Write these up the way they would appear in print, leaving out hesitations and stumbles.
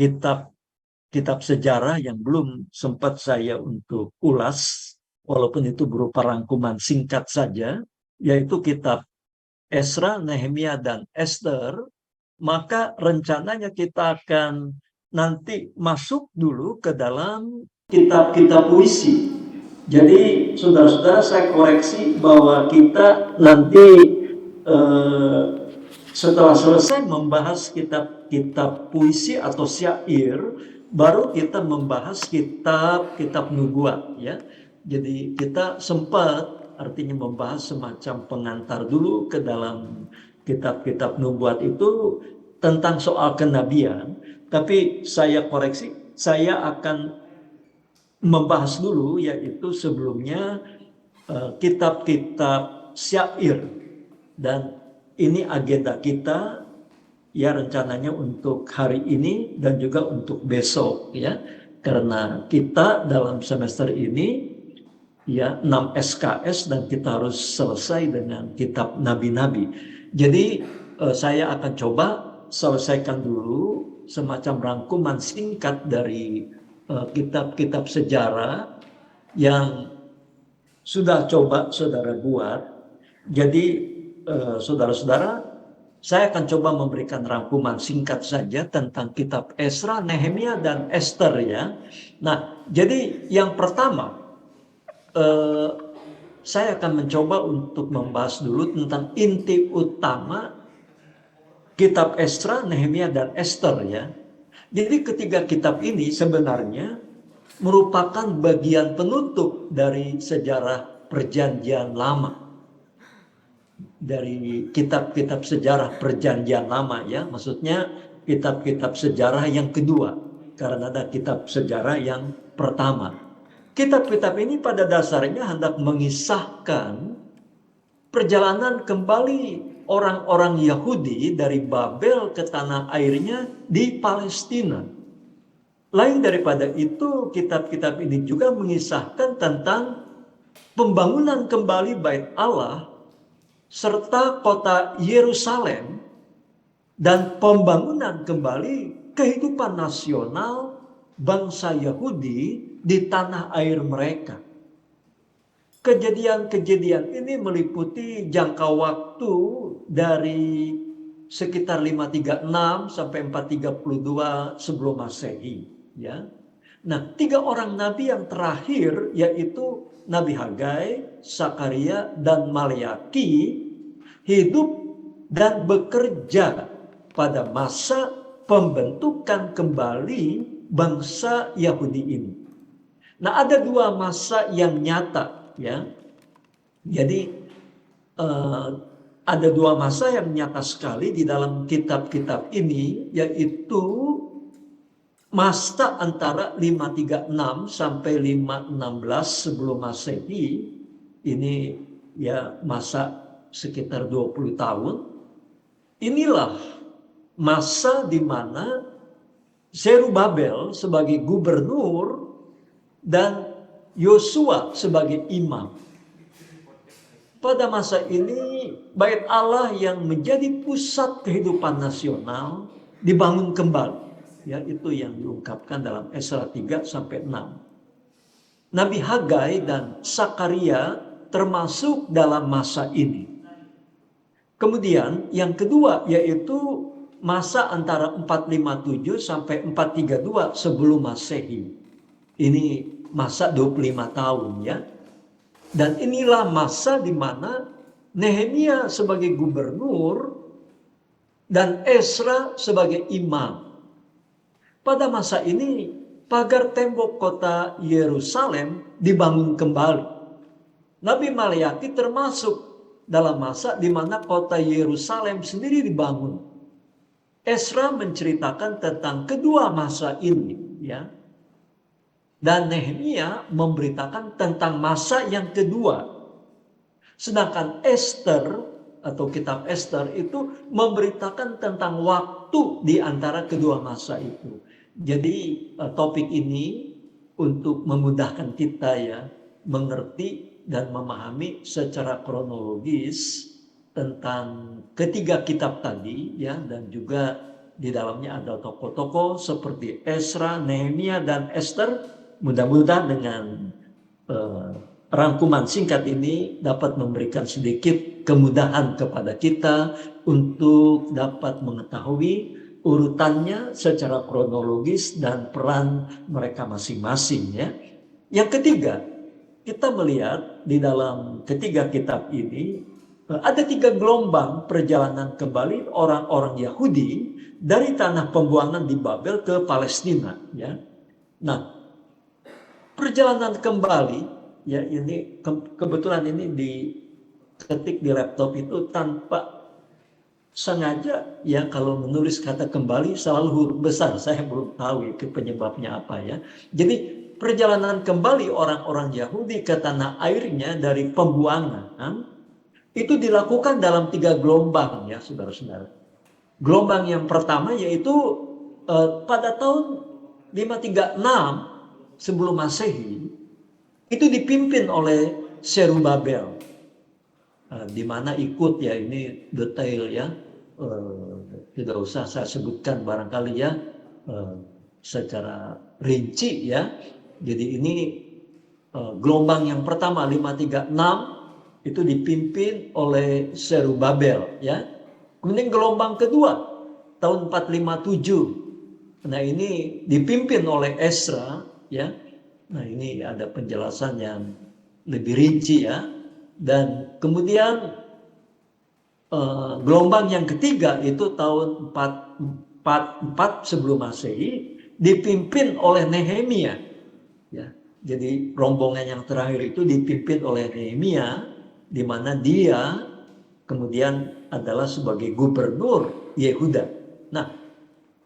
kitab kitab sejarah yang belum sempat saya untuk ulas, walaupun itu berupa rangkuman singkat saja, yaitu kitab Esra, Nehemia, dan Ester. Maka rencananya kita akan nanti masuk dulu ke dalam kitab-kitab puisi. Jadi saudara-saudara, saya koreksi bahwa kita nanti eh, setelah selesai membahas kitab-kitab puisi atau syair, baru kita membahas kitab-kitab nubuat, ya. Jadi kita sempat artinya membahas semacam pengantar dulu ke dalam kitab-kitab nubuat itu tentang soal kenabian, tapi saya koreksi, saya akan membahas dulu yaitu sebelumnya kitab-kitab syair, dan ini agenda kita ya, rencananya untuk hari ini dan juga untuk besok ya, karena kita dalam semester ini ya 6 SKS dan kita harus selesai dengan kitab nabi-nabi. Jadi saya akan coba selesaikan dulu semacam rangkuman singkat dari kitab-kitab sejarah yang sudah coba saudara buat. Jadi saudara-saudara, saya akan coba memberikan rangkuman singkat saja tentang kitab Esra, Nehemia, dan Ester ya. Nah, jadi yang pertama saya akan mencoba untuk membahas dulu tentang inti utama kitab Esra, Nehemia, dan Ester ya. Jadi ketiga kitab ini sebenarnya merupakan bagian penutup dari sejarah Perjanjian Lama. Dari kitab-kitab sejarah Perjanjian Lama ya, maksudnya kitab-kitab sejarah yang kedua, karena ada kitab sejarah yang pertama. Kitab-kitab ini pada dasarnya hendak mengisahkan perjalanan kembali orang-orang Yahudi dari Babel ke tanah airnya di Palestina. Lain daripada itu, kitab-kitab ini juga mengisahkan tentang pembangunan kembali Bait Allah serta kota Yerusalem dan pembangunan kembali kehidupan nasional bangsa Yahudi di tanah air mereka. Kejadian-kejadian ini meliputi jangka waktu dari sekitar 536 sampai 432 sebelum Masehi ya. Nah, 3 orang nabi yang terakhir yaitu Nabi Hagai, Sakaria, dan Maleaki hidup dan bekerja pada masa pembentukan kembali bangsa Yahudi ini. Nah, ada 2 masa yang nyata ya. Jadi ada 2 masa yang nyata sekali di dalam kitab-kitab ini, yaitu masa antara 536 sampai 516 sebelum Masehi. Ini ya masa sekitar 20 tahun. Inilah masa di mana Zerubabel sebagai gubernur dan Yosua sebagai imam. Pada masa ini Bait Allah yang menjadi pusat kehidupan nasional dibangun kembali. Ya, itu yang diungkapkan dalam Esra 3 sampai 6. Nabi Hagai dan Sakaria termasuk dalam masa ini. Kemudian yang kedua yaitu masa antara 457 sampai 432 sebelum Masehi. Ini masa 25 tahun ya. Dan inilah masa di mana Nehemia sebagai gubernur dan Esra sebagai imam. Pada masa ini pagar tembok kota Yerusalem dibangun kembali. Nabi Maleaki termasuk dalam masa di mana kota Yerusalem sendiri dibangun. Esra menceritakan tentang kedua masa ini ya. Dan Nehemia memberitakan tentang masa yang kedua. Sedangkan Ester atau kitab Ester itu memberitakan tentang waktu di antara kedua masa itu. Jadi topik ini untuk memudahkan kita ya mengerti dan memahami secara kronologis tentang ketiga kitab tadi ya, dan juga Di dalamnya ada tokoh-tokoh seperti Esra, Nehemia, dan Esther. Mudah-mudahan dengan rangkuman singkat ini dapat memberikan sedikit kemudahan kepada kita untuk dapat mengetahui urutannya secara kronologis dan peran mereka masing-masing, ya. Yang ketiga, kita melihat di dalam ketiga kitab ini ada 3 gelombang perjalanan kembali orang-orang Yahudi dari tanah pembuangan di Babel ke Palestina, ya. Nah, perjalanan kembali, ya, ini kebetulan ini diketik di laptop itu tanpa sengaja, ya. Kalau menulis kata kembali selalu huruf besar, saya belum tahu itu penyebabnya apa, ya. Jadi perjalanan kembali orang-orang Yahudi ke tanah airnya dari pembuangan itu dilakukan dalam 3 gelombang, ya, saudara-saudara. Gelombang yang pertama yaitu pada tahun 536 sebelum Masehi, itu dipimpin oleh Zerubabel, di mana ikut, ya, ini detail, ya, tidak usah saya sebutkan barangkali, ya, secara rinci, ya. Jadi ini gelombang yang pertama 536 itu dipimpin oleh Zerubabel, ya. Kemudian gelombang kedua tahun 457. Nah, ini dipimpin oleh Esra, ya. Nah, ini ada penjelasan yang lebih rinci, ya. Dan kemudian gelombang yang ketiga itu tahun 444 sebelum Masehi dipimpin oleh Nehemia, ya. Jadi rombongan yang terakhir itu dipimpin oleh Nehemia, di mana dia kemudian adalah sebagai gubernur Yehuda. Nah,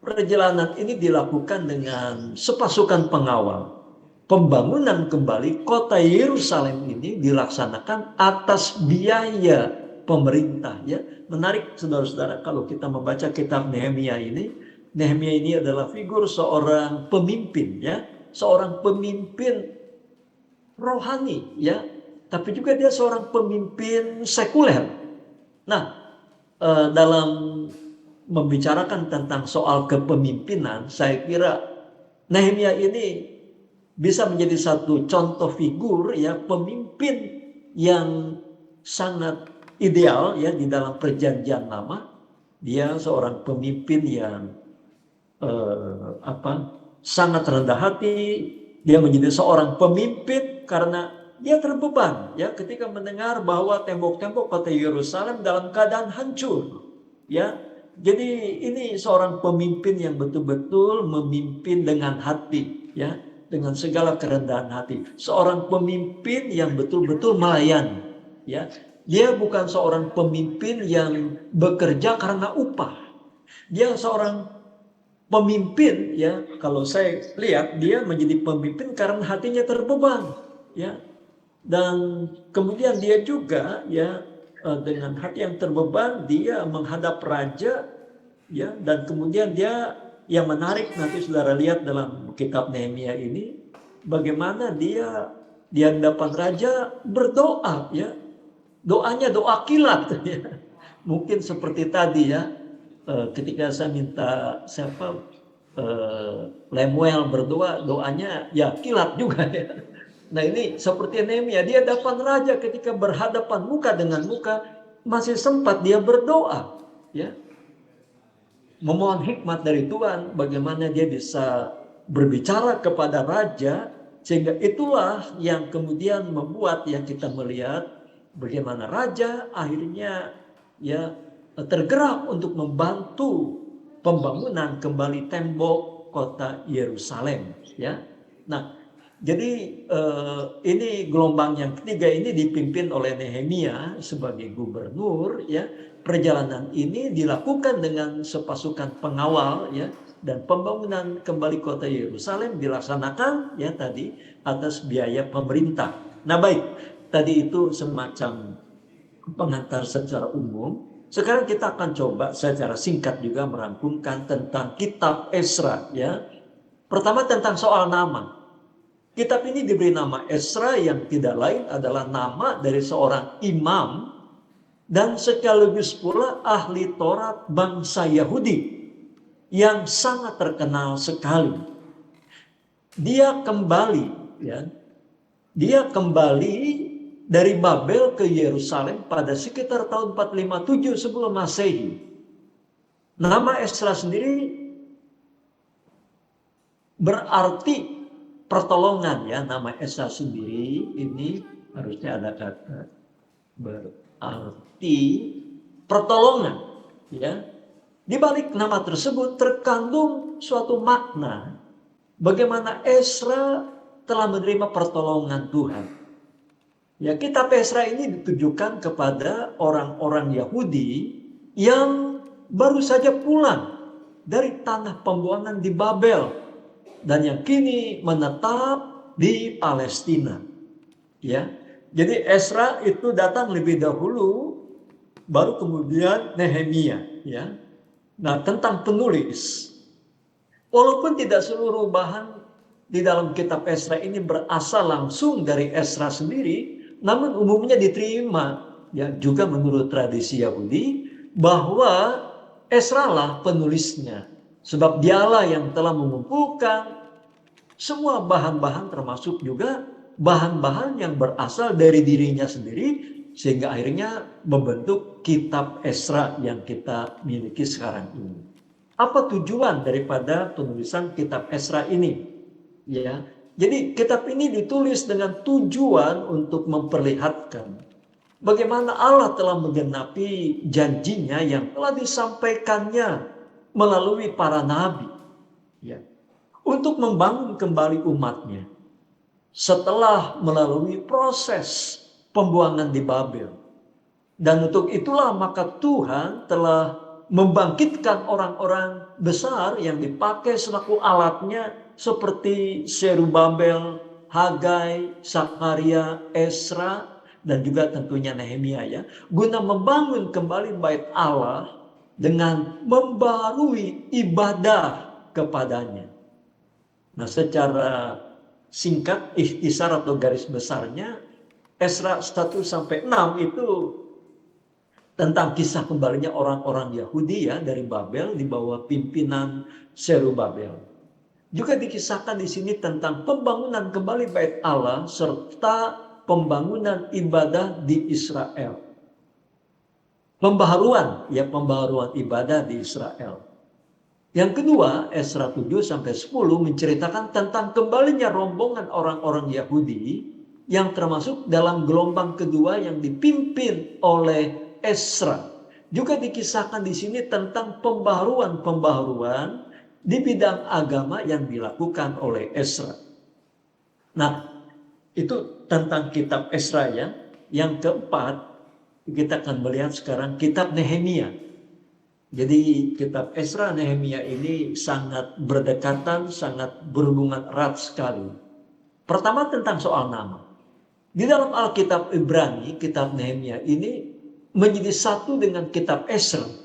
perjalanan ini dilakukan dengan sepasukan pengawal. Pembangunan kembali kota Yerusalem ini dilaksanakan atas biaya pemerintah, ya. Menarik, saudara-saudara, kalau kita membaca kitab Nehemia ini, Nehemia ini adalah figur seorang pemimpin, ya, seorang pemimpin rohani, ya, tapi juga dia seorang pemimpin sekuler. Nah, dalam membicarakan tentang soal kepemimpinan, saya kira Nehemia ini bisa menjadi satu contoh figur, ya, pemimpin yang sangat ideal, ya, di dalam perjanjian lama. Dia seorang pemimpin yang sangat rendah hati. Dia menjadi seorang pemimpin karena dia terbeban, ya, ketika mendengar bahwa tembok-tembok kota Yerusalem dalam keadaan hancur, ya. Jadi ini seorang pemimpin yang betul-betul memimpin dengan hati, ya, dengan segala kerendahan hati. Seorang pemimpin yang betul-betul melayani, ya. Dia bukan seorang pemimpin yang bekerja karena upah. Dia seorang pemimpin, ya, kalau saya lihat dia menjadi pemimpin karena hatinya terbeban, ya. Dan kemudian dia juga, ya, dengan hati yang terbeban dia menghadap raja, ya, dan kemudian dia, yang menarik nanti saudara lihat dalam kitab Nehemia ini bagaimana dia di hadapan raja berdoa, ya. Doanya doa kilat, ya. Mungkin seperti tadi, ya, ketika saya minta Lemuel berdoa, doanya ya kilat juga, ya. Nah, ini seperti Nehemia, dia hadapan raja, ketika berhadapan muka dengan muka masih sempat dia berdoa, ya, memohon hikmat dari Tuhan bagaimana dia bisa berbicara kepada raja, sehingga itulah yang kemudian membuat, ya, kita melihat bagaimana raja akhirnya, ya, tergerak untuk membantu pembangunan kembali tembok kota Yerusalem, ya. Nah, jadi ini gelombang yang ketiga ini dipimpin oleh Nehemia sebagai gubernur, ya. Perjalanan ini dilakukan dengan sepasukan pengawal, ya, dan pembangunan kembali kota Yerusalem dilaksanakan, ya, tadi atas biaya pemerintah. Nah, baik, tadi itu semacam pengantar secara umum. Sekarang kita akan coba secara singkat juga merangkumkan tentang kitab Esra, ya. Pertama tentang soal nama. Kitab ini diberi nama Esra yang tidak lain adalah nama dari seorang imam dan sekaligus pula ahli Taurat bangsa Yahudi. yang sangat terkenal sekali. Dia kembali, ya, dia kembali dari Babel ke Yerusalem pada sekitar tahun 457 sebelum Masehi. Nama Esra sendiri berarti pertolongan, ya. Nama Esra sendiri ini harusnya ada kata berarti pertolongan, ya. Di balik nama tersebut terkandung suatu makna bagaimana Esra telah menerima pertolongan Tuhan. Ya, kitab Esra ini ditujukan kepada orang-orang Yahudi yang baru saja pulang dari tanah pembuangan di Babel dan yang kini menetap di Palestina. Ya, jadi Esra itu datang lebih dahulu, baru kemudian Nehemia. Ya, nah tentang penulis, walaupun tidak seluruh bahan di dalam kitab Esra ini berasal langsung dari Esra sendiri, namun umumnya diterima, ya, juga menurut tradisi Yahudi bahwa Esra lah penulisnya, sebab dialah yang telah mengumpulkan semua bahan-bahan, termasuk juga bahan-bahan yang berasal dari dirinya sendiri, sehingga akhirnya membentuk kitab Esra yang kita miliki sekarang ini. Apa tujuan daripada penulisan kitab Esra ini? Ya, jadi kitab ini ditulis dengan tujuan untuk memperlihatkan bagaimana Allah telah menggenapi janjinya yang telah disampaikannya melalui para nabi, ya, untuk membangun kembali umatnya setelah melalui proses pembuangan di Babel. Dan untuk itulah maka Tuhan telah membangkitkan orang-orang besar yang dipakai selaku alatnya, seperti Zerubabel, Hagai, Sakaria, Esra, dan juga tentunya Nehemia, ya, guna membangun kembali bait Allah dengan membarui ibadah kepadanya. Nah, secara singkat, ikhtisar atau garis besarnya, Esra 1 sampai 6 itu tentang kisah kembalinya orang-orang Yahudi, ya, dari Babel di bawah pimpinan Zerubabel. Juga dikisahkan di sini tentang pembangunan kembali bait Allah serta pembangunan ibadah di Israel. Pembaharuan ibadah di Israel. Yang kedua, Esra 7 sampai 10 menceritakan tentang kembalinya rombongan orang-orang Yahudi yang termasuk dalam gelombang kedua yang dipimpin oleh Esra. Juga dikisahkan di sini tentang pembaharuan di bidang agama yang dilakukan oleh Esra. Nah, itu tentang kitab Esra, ya. Yang keempat, kita akan melihat sekarang kitab Nehemia. Jadi kitab Esra Nehemia ini sangat berdekatan, sangat berhubungan erat sekali. Pertama tentang soal nama. Di dalam Alkitab Ibrani, kitab Nehemia ini menjadi satu dengan kitab Esra.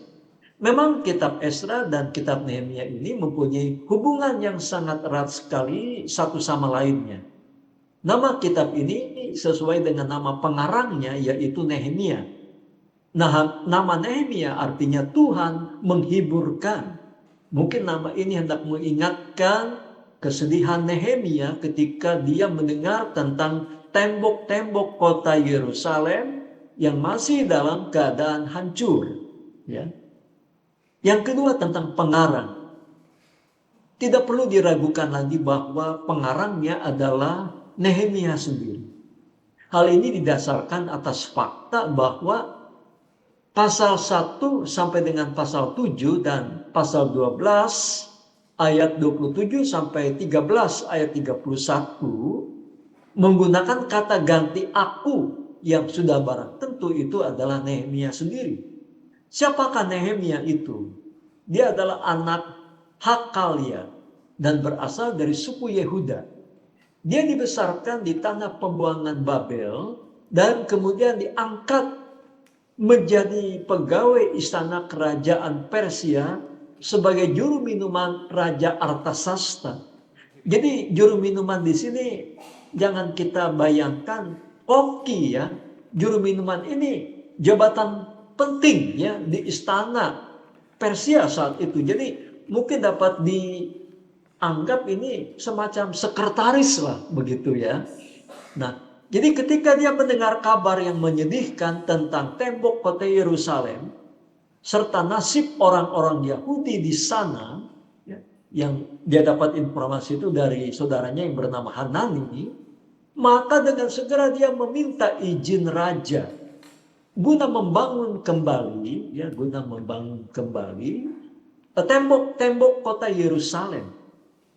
Memang kitab Esra dan kitab Nehemia ini mempunyai hubungan yang sangat erat sekali satu sama lainnya. Nama kitab ini sesuai dengan nama pengarangnya, yaitu Nehemia. Nah, nama Nehemia artinya Tuhan menghiburkan. Mungkin nama ini hendak mengingatkan kesedihan Nehemia ketika dia mendengar tentang tembok-tembok kota Yerusalem yang masih dalam keadaan hancur, ya. Yang kedua tentang pengarang. Tidak perlu diragukan lagi bahwa pengarangnya adalah Nehemia sendiri. Hal ini didasarkan atas fakta bahwa pasal 1 sampai dengan pasal 7 dan pasal 12 ayat 27 sampai 13 ayat 31 menggunakan kata ganti aku yang sudah barang tentu itu adalah Nehemia sendiri. Siapakah Nehemia itu? Dia adalah anak Hakalia dan berasal dari suku Yehuda. Dia dibesarkan di tanah pembuangan Babel dan kemudian diangkat menjadi pegawai istana kerajaan Persia sebagai juru minuman Raja Artasasta. Jadi juru minuman di sini jangan kita bayangkan koki, ya. Juru minuman ini jabatan penting, ya, di istana Persia saat itu. Jadi mungkin dapat dianggap ini semacam sekretaris lah begitu ya. Nah, jadi ketika dia mendengar kabar yang menyedihkan tentang tembok kota Yerusalem serta nasib orang-orang Yahudi di sana, ya, yang dia dapat informasi itu dari saudaranya yang bernama Hanani, maka dengan segera dia meminta izin raja guna membangun kembali, ya, guna membangun kembali tembok-tembok kota Yerusalem.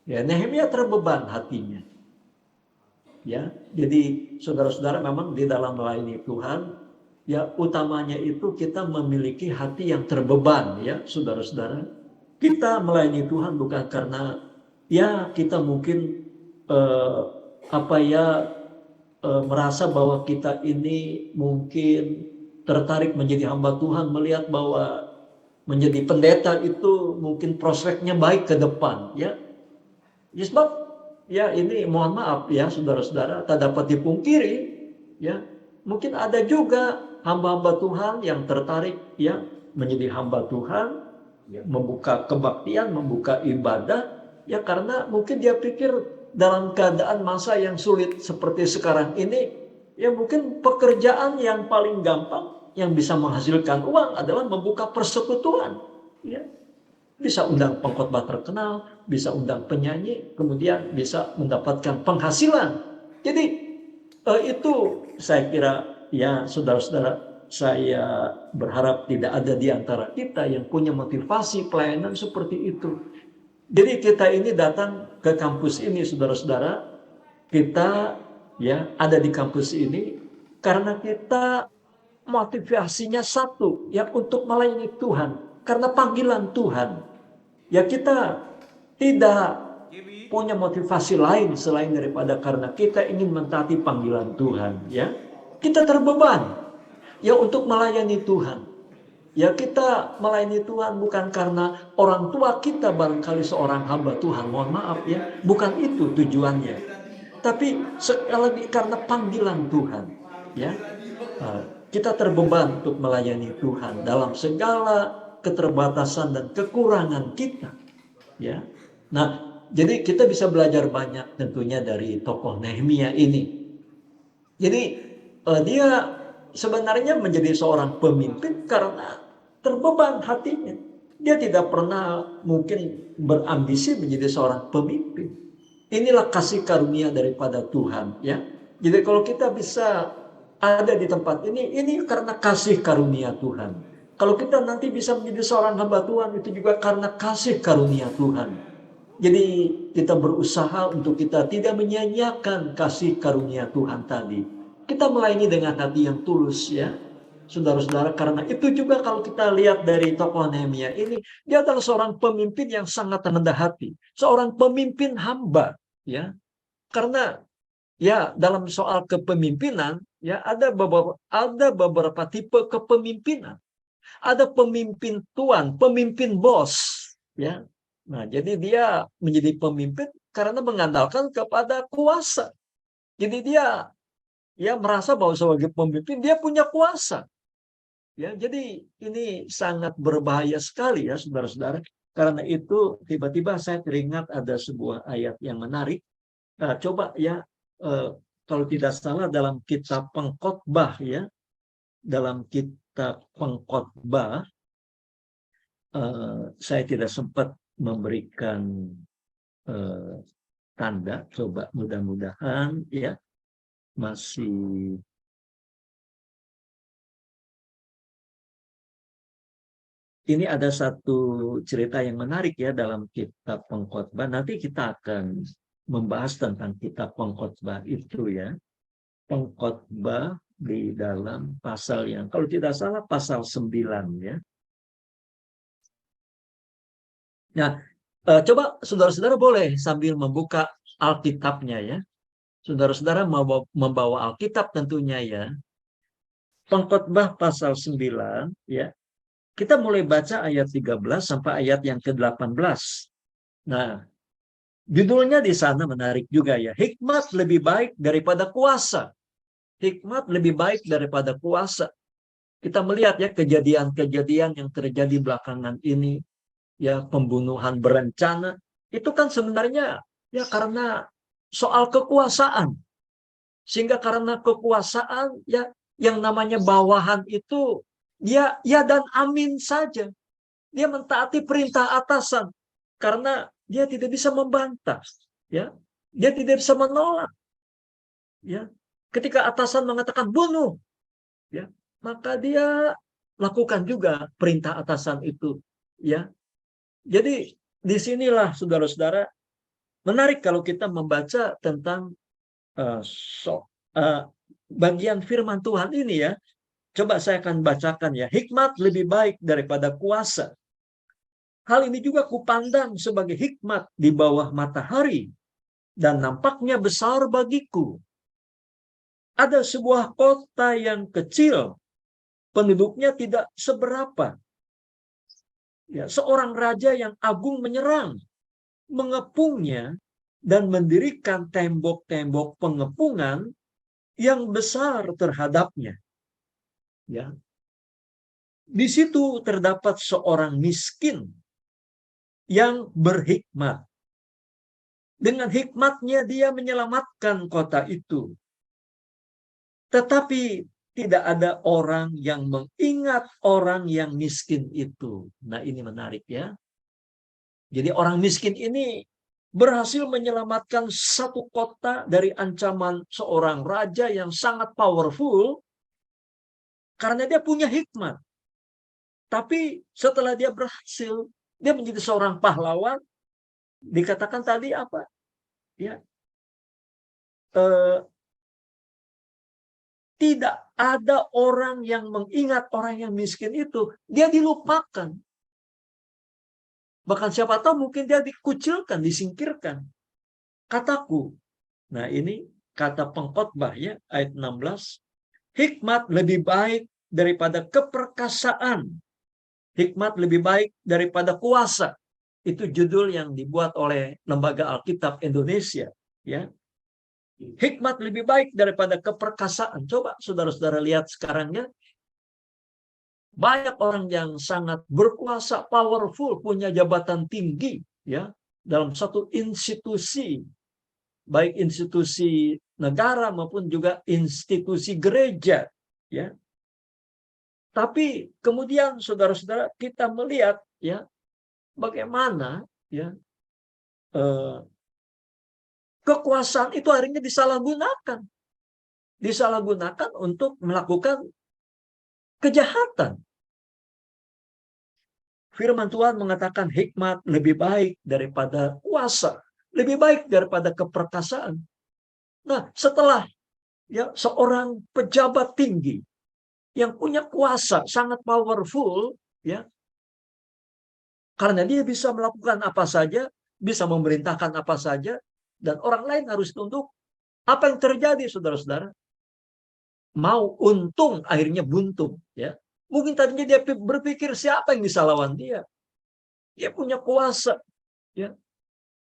Ya, Nehemia terbeban hatinya. Ya, jadi saudara-saudara memang di dalam melayani Tuhan, ya utamanya itu kita memiliki hati yang terbeban, ya saudara-saudara. Kita melayani Tuhan bukan karena ya kita mungkin apa ya merasa bahwa kita ini mungkin tertarik menjadi hamba Tuhan, melihat bahwa menjadi pendeta itu mungkin prospeknya baik ke depan, ya. Ya sebab ya ini mohon maaf ya saudara-saudara, tak dapat dipungkiri ya, mungkin ada juga hamba-hamba Tuhan yang tertarik ya menjadi hamba Tuhan, ya, membuka kebaktian, membuka ibadah ya karena mungkin dia pikir dalam keadaan masa yang sulit seperti sekarang ini ya mungkin pekerjaan yang paling gampang yang bisa menghasilkan uang adalah membuka persekutuan, ya. Bisa undang pengkhotbah terkenal, bisa undang penyanyi, kemudian bisa mendapatkan penghasilan. Jadi itu saya kira ya saudara-saudara, saya berharap tidak ada di antara kita yang punya motivasi pelayanan seperti itu. Jadi kita ini datang ke kampus ini saudara-saudara, kita ya ada di kampus ini karena kita motivasinya satu, ya untuk melayani Tuhan, karena panggilan Tuhan. Ya kita tidak punya motivasi lain selain daripada karena kita ingin mentaati panggilan Tuhan, ya. Kita terbeban ya untuk melayani Tuhan. Ya kita melayani Tuhan bukan karena orang tua kita barangkali seorang hamba Tuhan, mohon maaf ya, bukan itu tujuannya. Tapi sekali lagi karena panggilan Tuhan, ya. Kita terbeban untuk melayani Tuhan dalam segala keterbatasan dan kekurangan kita, ya. Nah, jadi kita bisa belajar banyak tentunya dari tokoh Nehemia ini. Jadi dia sebenarnya menjadi seorang pemimpin karena terbeban hatinya. Dia tidak pernah mungkin berambisi menjadi seorang pemimpin. Inilah kasih karunia daripada Tuhan, ya. Jadi kalau kita bisa ada di tempat ini karena kasih karunia Tuhan. Kalau kita nanti bisa menjadi seorang hamba Tuhan, itu juga karena kasih karunia Tuhan. Jadi kita berusaha untuk kita tidak menyia-nyiakan kasih karunia Tuhan tadi. Kita melayani dengan hati yang tulus, ya saudara-saudara. Karena itu juga kalau kita lihat dari tokoh Nehemia ini, dia adalah seorang pemimpin yang sangat rendah hati, seorang pemimpin hamba, ya. Karena ya dalam soal kepemimpinan ya ada beberapa tipe kepemimpinan. Ada pemimpin tuan, pemimpin bos, ya. Nah, jadi dia menjadi pemimpin karena mengandalkan kepada kuasa. Jadi dia ya merasa bahwa sebagai pemimpin dia punya kuasa. Ya, jadi ini sangat berbahaya sekali ya saudara-saudara. Karena itu tiba-tiba saya teringat ada sebuah ayat yang menarik. Nah, coba ya kalau tidak salah dalam kitab Pengkhotbah ya, dalam kitab Pengkhotbah saya tidak sempat memberikan tanda, coba mudah-mudahan ya masih. Ini ada satu cerita yang menarik ya dalam kitab Pengkhotbah. Nanti kita akan membahas tentang kitab Pengkhotbah itu ya. Pengkhotbah di dalam pasal yang kalau tidak salah pasal 9 ya. Nah, coba saudara-saudara boleh sambil membuka Alkitabnya ya. Saudara-saudara membawa Alkitab tentunya ya. Pengkhotbah pasal 9 ya. Kita mulai baca ayat 13 sampai ayat yang ke-18. Nah, judulnya di sana menarik juga ya. Hikmat lebih baik daripada kuasa. Hikmat lebih baik daripada kuasa. Kita melihat ya kejadian-kejadian yang terjadi belakangan ini. ya pembunuhan berencana, itu kan sebenarnya ya karena soal kekuasaan. Sehingga karena kekuasaan ya yang namanya bawahan itu dia ya dan amin saja. Dia mentaati perintah atasan karena dia tidak bisa membantah, ya. Dia tidak bisa menolak, ya. Ketika atasan mengatakan bunuh, ya, maka dia lakukan juga perintah atasan itu, ya. Jadi disinilah saudara-saudara menarik kalau kita membaca tentang uh, so, uh, bagian firman Tuhan ini ya. Coba saya akan bacakan ya. Hikmat lebih baik daripada kuasa. Hal ini juga kupandang sebagai hikmat di bawah matahari dan nampaknya besar bagiku. Ada sebuah kota yang kecil, penduduknya tidak seberapa. Ya, seorang raja yang agung menyerang, mengepungnya dan mendirikan tembok-tembok pengepungan yang besar terhadapnya. Ya. Di situ terdapat seorang miskin yang berhikmat. Dengan hikmatnya dia menyelamatkan kota itu. Tetapi tidak ada orang yang mengingat orang yang miskin itu. Nah, ini menarik ya. Jadi orang miskin ini berhasil menyelamatkan satu kota dari ancaman seorang raja yang sangat powerful karena dia punya hikmat. Tapi setelah dia berhasil, dia menjadi seorang pahlawan, dikatakan tadi apa? Ya, tidak ada orang yang mengingat orang yang miskin itu. Dia dilupakan. Bahkan siapa tahu mungkin dia dikucilkan, disingkirkan. Kataku. Nah ini kata pengkhotbah ya, ayat 16. Hikmat lebih baik daripada keperkasaan. Hikmat lebih baik daripada kuasa. Itu judul yang dibuat oleh Lembaga Alkitab Indonesia. Ya, hikmat lebih baik daripada keperkasaan. Coba saudara-saudara lihat sekarang ya. Banyak orang yang sangat berkuasa, powerful, punya jabatan tinggi ya dalam satu institusi, baik institusi negara maupun juga institusi gereja ya. Tapi kemudian saudara-saudara kita melihat ya bagaimana ya kekuasaan itu akhirnya disalahgunakan untuk melakukan kejahatan. Firman Tuhan mengatakan hikmat lebih baik daripada kuasa, lebih baik daripada keperkasaan. Nah, setelah ya seorang pejabat tinggi yang punya kuasa sangat powerful, ya, karena dia bisa melakukan apa saja, bisa memerintahkan apa saja, dan orang lain harus tunduk. Apa yang terjadi, saudara-saudara? Mau untung, akhirnya buntung. Ya, mungkin tadinya dia berpikir siapa yang bisa lawan dia. Dia punya kuasa. Ya,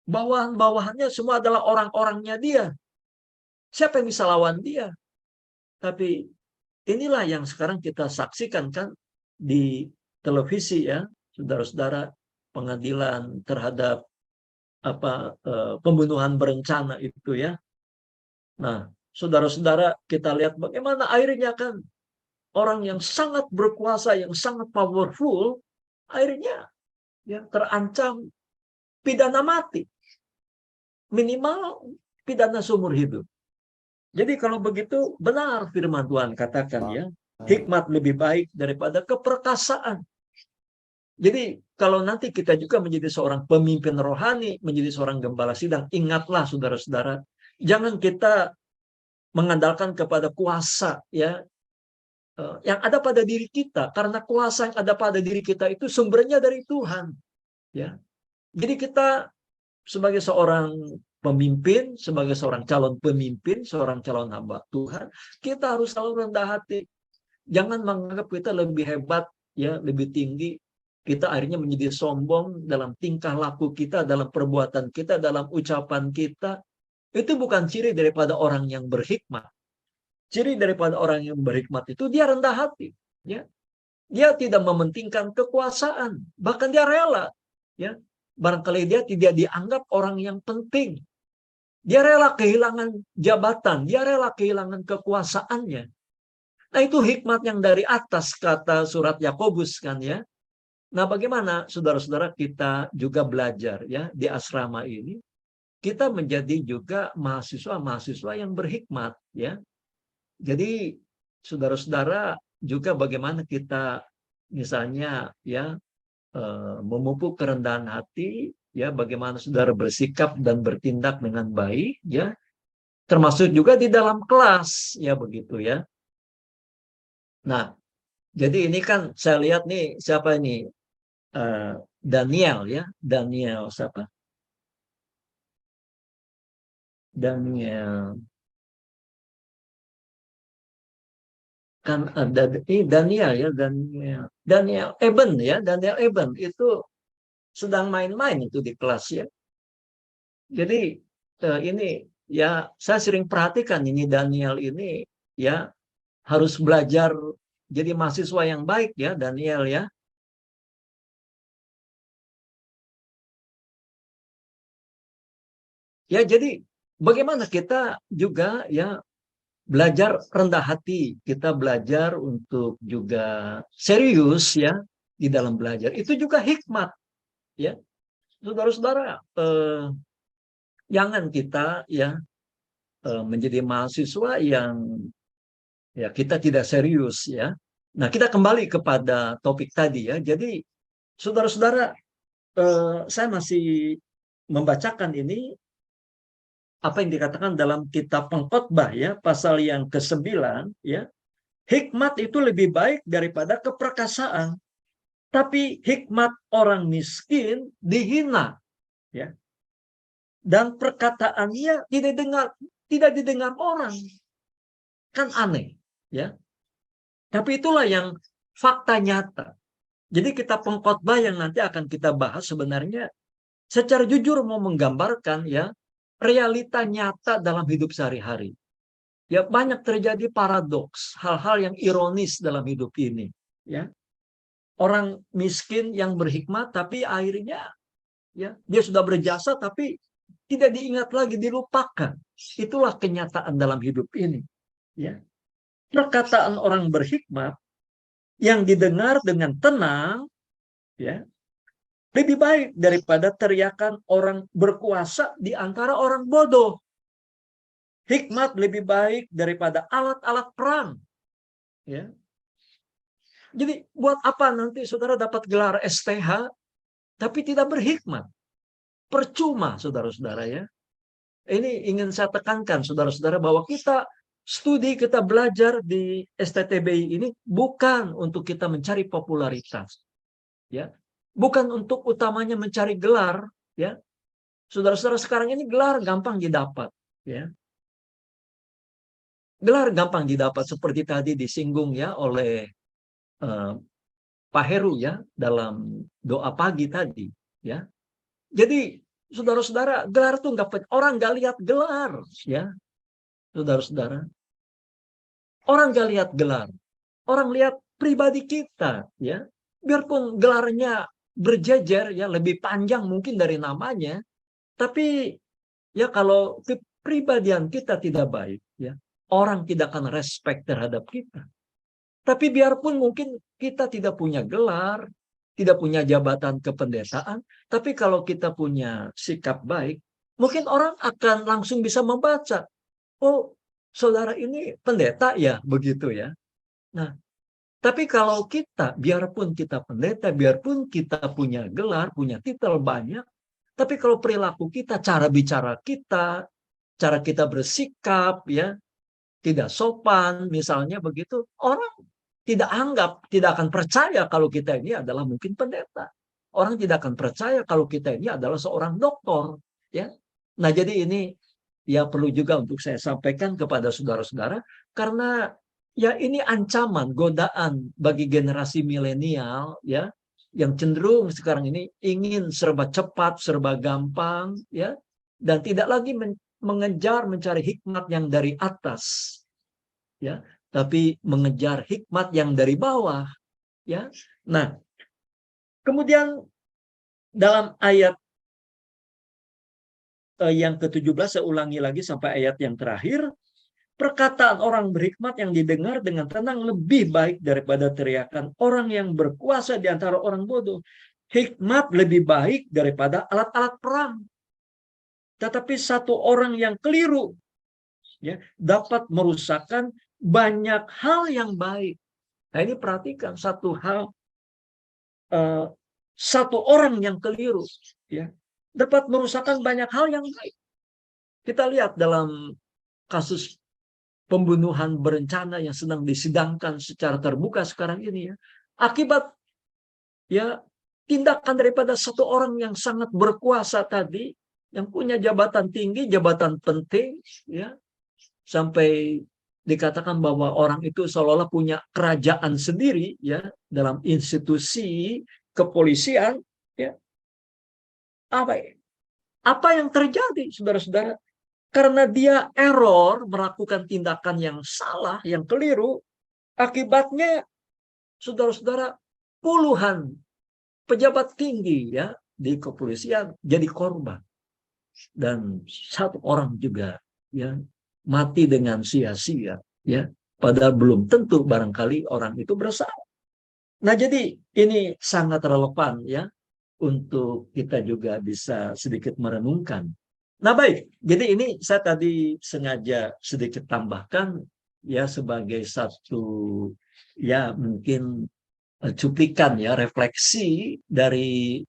bawahan-bawahannya semua adalah orang-orangnya dia. Siapa yang bisa lawan dia? Tapi inilah yang sekarang kita saksikan kan di televisi ya, saudara-saudara, pengadilan terhadap pembunuhan berencana itu ya. Nah, saudara-saudara, kita lihat bagaimana akhirnya kan orang yang sangat berkuasa, yang sangat powerful, akhirnya ya terancam pidana mati. Minimal pidana seumur hidup. Jadi kalau begitu benar firman Tuhan katakan ya, hikmat lebih baik daripada keperkasaan. Jadi kalau nanti kita juga menjadi seorang pemimpin rohani, menjadi seorang gembala sidang, ingatlah saudara-saudara, jangan kita mengandalkan kepada kuasa ya yang ada pada diri kita, karena kuasa yang ada pada diri kita itu sumbernya dari Tuhan. Ya, jadi kita sebagai seorang pemimpin, sebagai seorang calon pemimpin, seorang calon hamba Tuhan, kita harus selalu rendah hati. Jangan menganggap kita lebih hebat, ya, lebih tinggi. Kita akhirnya menjadi sombong dalam tingkah laku kita, dalam perbuatan kita, dalam ucapan kita. Itu bukan ciri daripada orang yang berhikmat. Ciri daripada orang yang berhikmat itu dia rendah hati. Ya. Dia tidak mementingkan kekuasaan. Bahkan dia rela ya. Barangkali dia tidak dianggap orang yang penting. Dia rela kehilangan jabatan, dia rela kehilangan kekuasaannya. Nah, itu hikmat yang dari atas, kata surat Yakobus kan ya. Nah, bagaimana saudara-saudara kita juga belajar ya di asrama ini, kita menjadi juga mahasiswa-mahasiswa yang berhikmat ya. Jadi saudara-saudara juga bagaimana kita misalnya ya memupuk kerendahan hati ya, bagaimana saudara bersikap dan bertindak dengan baik ya, termasuk juga di dalam kelas ya, begitu ya. Nah, jadi ini kan saya lihat nih siapa ini, Daniel ya, Daniel siapa? Daniel kan ada ini Daniel ya, Daniel Eben ya, Daniel Eben itu sedang main-main itu di kelas ya. Jadi ini ya saya sering perhatikan ini Daniel ini ya harus belajar jadi mahasiswa yang baik ya Daniel ya. Ya jadi bagaimana kita juga ya belajar rendah hati, kita belajar untuk juga serius ya di dalam belajar. Itu juga hikmat ya. Saudara-saudara, jangan kita ya menjadi mahasiswa yang ya kita tidak serius ya. Nah, kita kembali kepada topik tadi ya. Jadi, saudara-saudara, saya masih membacakan ini apa yang dikatakan dalam kitab Pengkhotbah ya, pasal yang ke-9 ya. Hikmat itu lebih baik daripada keperkasaan, tapi hikmat orang miskin dihina ya. Dan perkataannya tidak didengar orang. Kan aneh ya. Tapi itulah yang fakta nyata. Jadi kita pengkhotbah yang nanti akan kita bahas sebenarnya secara jujur mau menggambarkan ya realita nyata dalam hidup sehari-hari. Ya banyak terjadi paradoks, hal-hal yang ironis dalam hidup ini. Ya orang miskin yang berhikmat tapi akhirnya ya dia sudah berjasa tapi tidak diingat lagi, dilupakan. Itulah kenyataan dalam hidup ini. Ya perkataan orang berhikmat yang didengar dengan tenang ya lebih baik daripada teriakan orang berkuasa di antara orang bodoh. Hikmat lebih baik daripada alat-alat perang ya. Jadi buat apa nanti saudara dapat gelar STH tapi tidak berhikmat? Percuma saudara-saudara ya. Ini ingin saya tekankan saudara-saudara bahwa kita studi, kita belajar di STTBI ini bukan untuk kita mencari popularitas ya. Bukan untuk utamanya mencari gelar ya. Saudara-saudara, sekarang ini gelar gampang didapat ya. Gelar gampang didapat seperti tadi disinggung ya oleh Pak Heru ya dalam doa pagi tadi ya. Jadi saudara-saudara, gelar tuh orang nggak lihat gelar ya. Saudara-saudara, orang nggak lihat gelar, orang lihat pribadi kita ya. Biarpun gelarnya berjejer ya, lebih panjang mungkin dari namanya, tapi ya kalau kepribadian kita tidak baik ya, orang tidak akan respect terhadap kita. Tapi biarpun mungkin kita tidak punya gelar, tidak punya jabatan kependetaan, tapi kalau kita punya sikap baik, mungkin orang akan langsung bisa membaca, oh saudara ini pendeta ya, begitu ya. Nah, tapi kalau kita, biarpun kita pendeta, biarpun kita punya gelar, punya titel banyak, tapi kalau perilaku kita, cara bicara kita, cara kita bersikap ya, tidak sopan misalnya begitu, orang tidak akan percaya kalau kita ini adalah mungkin pendeta. Orang tidak akan percaya kalau kita ini adalah seorang doktor ya. Nah, jadi ini ya perlu juga untuk saya sampaikan kepada saudara-saudara karena ya ini ancaman, godaan bagi generasi milenial ya yang cenderung sekarang ini ingin serba cepat, serba gampang ya dan tidak lagi mengejar mencari hikmat yang dari atas ya, tapi mengejar hikmat yang dari bawah ya. Nah, kemudian dalam ayat yang ke-17, saya ulangi lagi sampai ayat yang terakhir, perkataan orang berhikmat yang didengar dengan tenang lebih baik daripada teriakan orang yang berkuasa di antara orang bodoh. Hikmat lebih baik daripada alat-alat perang. Tetapi satu orang yang keliru ya, dapat merusakkan banyak hal yang baik. Nah ini perhatikan satu hal, satu orang yang keliru ya, dapat merusakkan banyak hal yang baik. Kita lihat dalam kasus pembunuhan berencana yang sedang disidangkan secara terbuka sekarang ini ya. Akibat ya tindakan daripada satu orang yang sangat berkuasa tadi, yang punya jabatan tinggi, jabatan penting ya, sampai dikatakan bahwa orang itu seolah-olah punya kerajaan sendiri ya dalam institusi kepolisian ya. Apa yang terjadi saudara-saudara? Karena dia error, melakukan tindakan yang salah, yang keliru, akibatnya saudara-saudara puluhan pejabat tinggi ya di kepolisian jadi korban, dan satu orang juga ya mati dengan sia-sia ya, padahal belum tentu barangkali orang itu bersalah. Nah jadi ini sangat relevan ya untuk kita juga bisa sedikit merenungkan. Nah baik, jadi ini saya tadi sengaja sedikit tambahkan ya sebagai satu ya mungkin cuplikan ya refleksi dari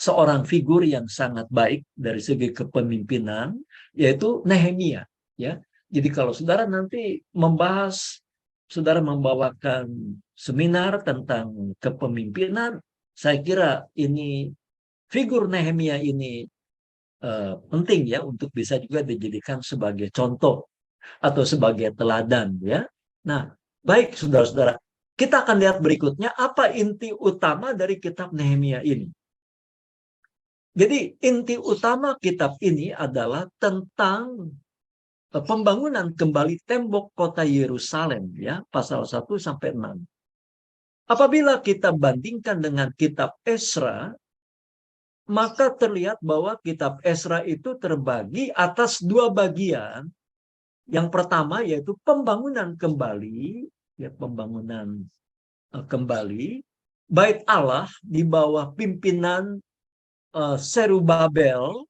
seorang figur yang sangat baik dari segi kepemimpinan, yaitu Nehemia ya. Jadi kalau saudara nanti membahas, saudara membawakan seminar tentang kepemimpinan, saya kira ini figur Nehemia ini penting ya untuk bisa juga dijadikan sebagai contoh atau sebagai teladan ya. Nah, baik saudara-saudara, kita akan lihat berikutnya apa inti utama dari kitab Nehemia ini. Jadi inti utama kitab ini adalah tentang pembangunan kembali tembok kota Yerusalem ya, pasal 1 sampai 6. Apabila kita bandingkan dengan kitab Esra, maka terlihat bahwa kitab Esra itu terbagi atas dua bagian. Yang pertama yaitu pembangunan kembali, ya pembangunan kembali Bait Allah di bawah pimpinan Serubabel,